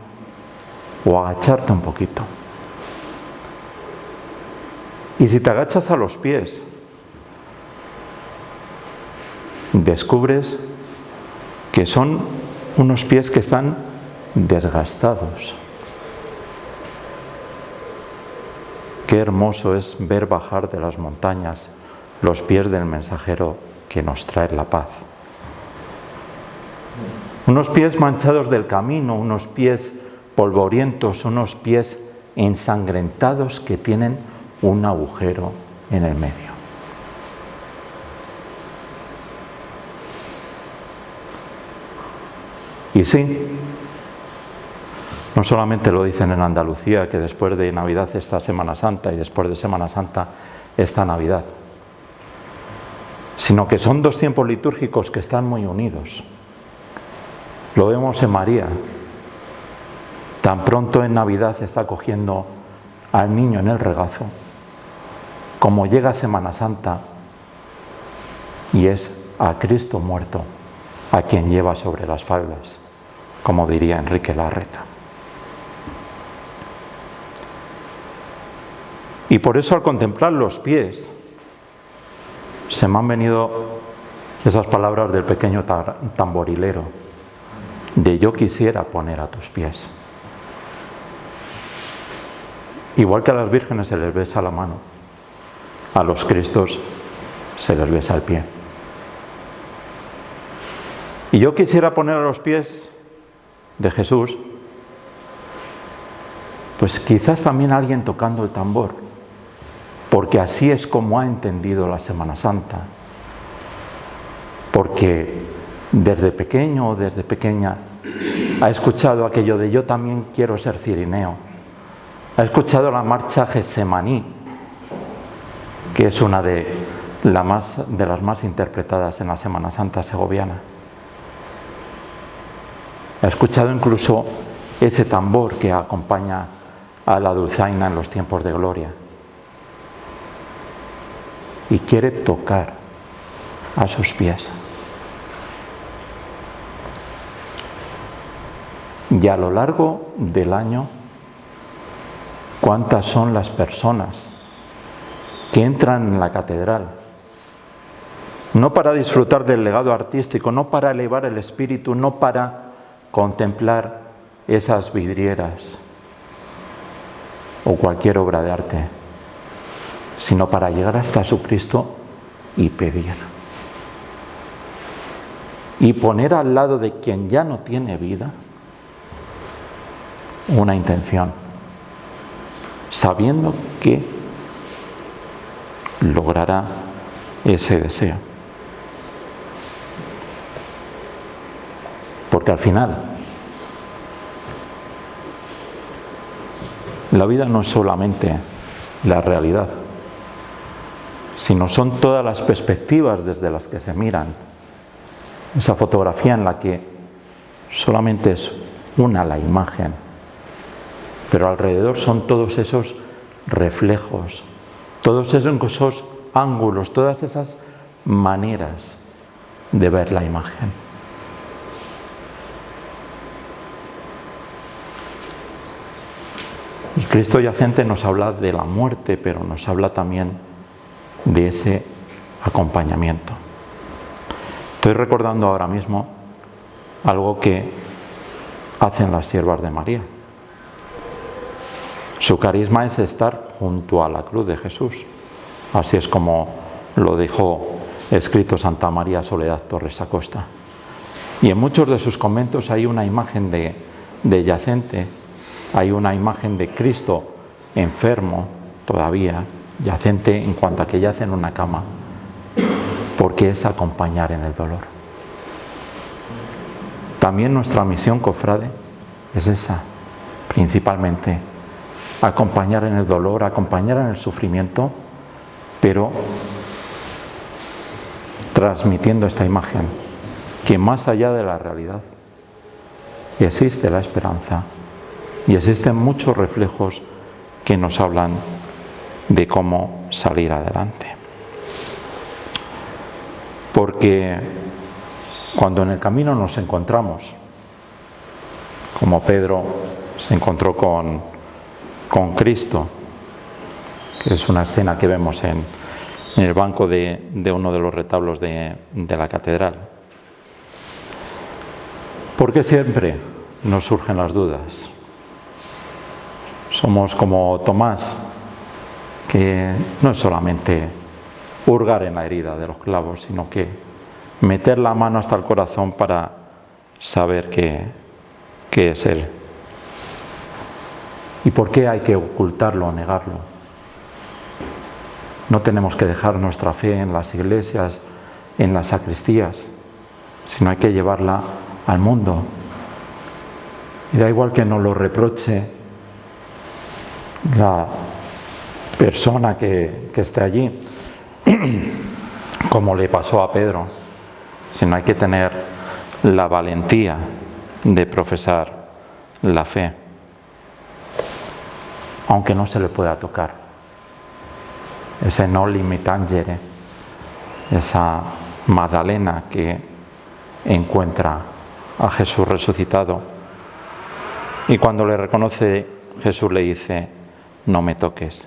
S2: o agacharte un poquito. Y si te agachas a los pies, descubres que son unos pies que están desgastados. Qué hermoso es ver bajar de las montañas los pies del mensajero que nos trae la paz. Unos pies manchados del camino, unos pies polvorientos, unos pies ensangrentados que tienen un agujero en el medio. Y sí, no solamente lo dicen en Andalucía, que después de Navidad está Semana Santa y después de Semana Santa está Navidad, sino que son dos tiempos litúrgicos que están muy unidos. Lo vemos en María. Tan pronto en Navidad está cogiendo al niño en el regazo, como llega Semana Santa y es a Cristo muerto a quien lleva sobre las faldas, como diría Enrique Larreta. Y por eso, al contemplar los pies, se me han venido esas palabras del pequeño tamborilero, de yo quisiera poner a tus pies. Igual que a las vírgenes se les besa la mano, a los Cristos se les besa el pie. Y yo quisiera poner a los pies de Jesús, pues quizás también alguien tocando el tambor, porque así es como ha entendido la Semana Santa. Porque desde pequeño o desde pequeña ha escuchado aquello de yo también quiero ser cirineo. Ha escuchado la marcha Getsemaní, que es una de las más interpretadas en la Semana Santa segoviana. Ha escuchado incluso ese tambor que acompaña
S3: a la dulzaina en los tiempos de gloria. Y quiere tocar a sus pies. Y a lo largo del año, ¿cuántas son las personas que entran en la catedral? No para disfrutar del legado artístico, no para elevar el espíritu, no para contemplar esas vidrieras o cualquier obra de arte, sino para llegar hasta Jesucristo y pedir. Y poner al lado de quien ya no tiene vida una intención, sabiendo que logrará ese deseo. Porque al final, la vida no es solamente la realidad, sino son todas las perspectivas desde las que se miran. Esa fotografía en la que solamente es una la imagen, pero alrededor son todos esos reflejos, todos esos ángulos, todas esas maneras de ver la imagen. Y Cristo yacente nos habla de la muerte, pero nos habla también de ese acompañamiento. Estoy recordando ahora mismo algo que hacen las siervas de María. Su carisma es estar junto a la cruz de Jesús. Así es como lo dejó escrito Santa María Soledad Torres Acosta. Y en muchos de sus conventos hay una imagen de yacente, hay una imagen de Cristo enfermo todavía, yacente en cuanto a que yace en una cama, porque es acompañar en el dolor. También nuestra misión, cofrade, es esa, principalmente, acompañar en el dolor, acompañar en el sufrimiento, pero transmitiendo esta imagen, que más allá de la realidad existe la esperanza y existen muchos reflejos que nos hablan de cómo salir adelante. Porque cuando en el camino nos encontramos, como Pedro se encontró con Cristo, que es una escena que vemos en el banco de uno de los retablos de la catedral. ¿Por qué siempre nos surgen las dudas? Somos como Tomás, que no es solamente hurgar en la herida de los clavos, sino que meter la mano hasta el corazón para saber que es Él. ¿Y por qué hay que ocultarlo o negarlo? No tenemos que dejar nuestra fe en las iglesias, en las sacristías, sino hay que llevarla al mundo. Y da igual que nos lo reproche la persona que esté allí, como le pasó a Pedro, sino hay que tener la valentía de profesar la fe, aunque no se le pueda tocar. Ese noli me tangere, esa Magdalena que encuentra a Jesús resucitado, y cuando le reconoce, Jesús le dice: no me toques.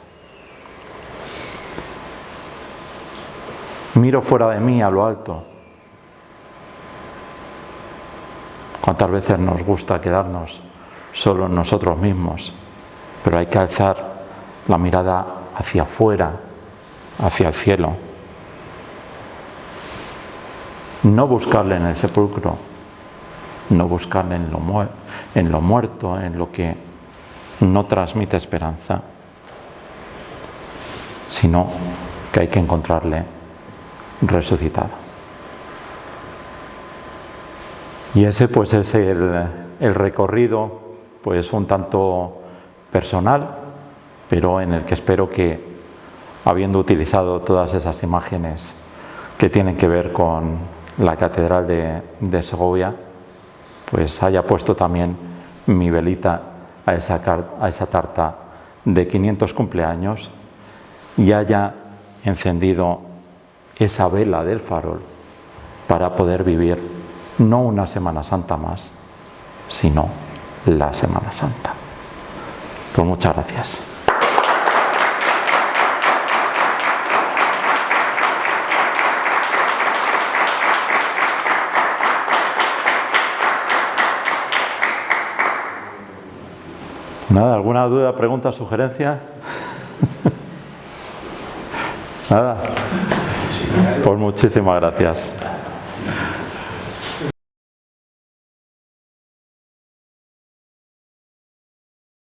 S3: Miro fuera de mí a lo alto. ¿Cuántas veces nos gusta quedarnos solo en nosotros mismos? Pero hay que alzar la mirada hacia afuera, hacia el cielo. No buscarle en el sepulcro, no buscarle en lo muerto, en lo que no transmite esperanza, sino que hay que encontrarle resucitado. Y ese pues es el recorrido, pues un tanto personal, pero en el que espero que, habiendo utilizado todas esas imágenes que tienen que ver con la Catedral de Segovia, pues haya puesto también mi velita a esa tarta de 500 cumpleaños y haya encendido esa vela del farol para poder vivir no una Semana Santa más, sino la Semana Santa. Pues muchas gracias. Nada, ¿alguna duda, pregunta, sugerencia? Nada. Pues muchísimas gracias.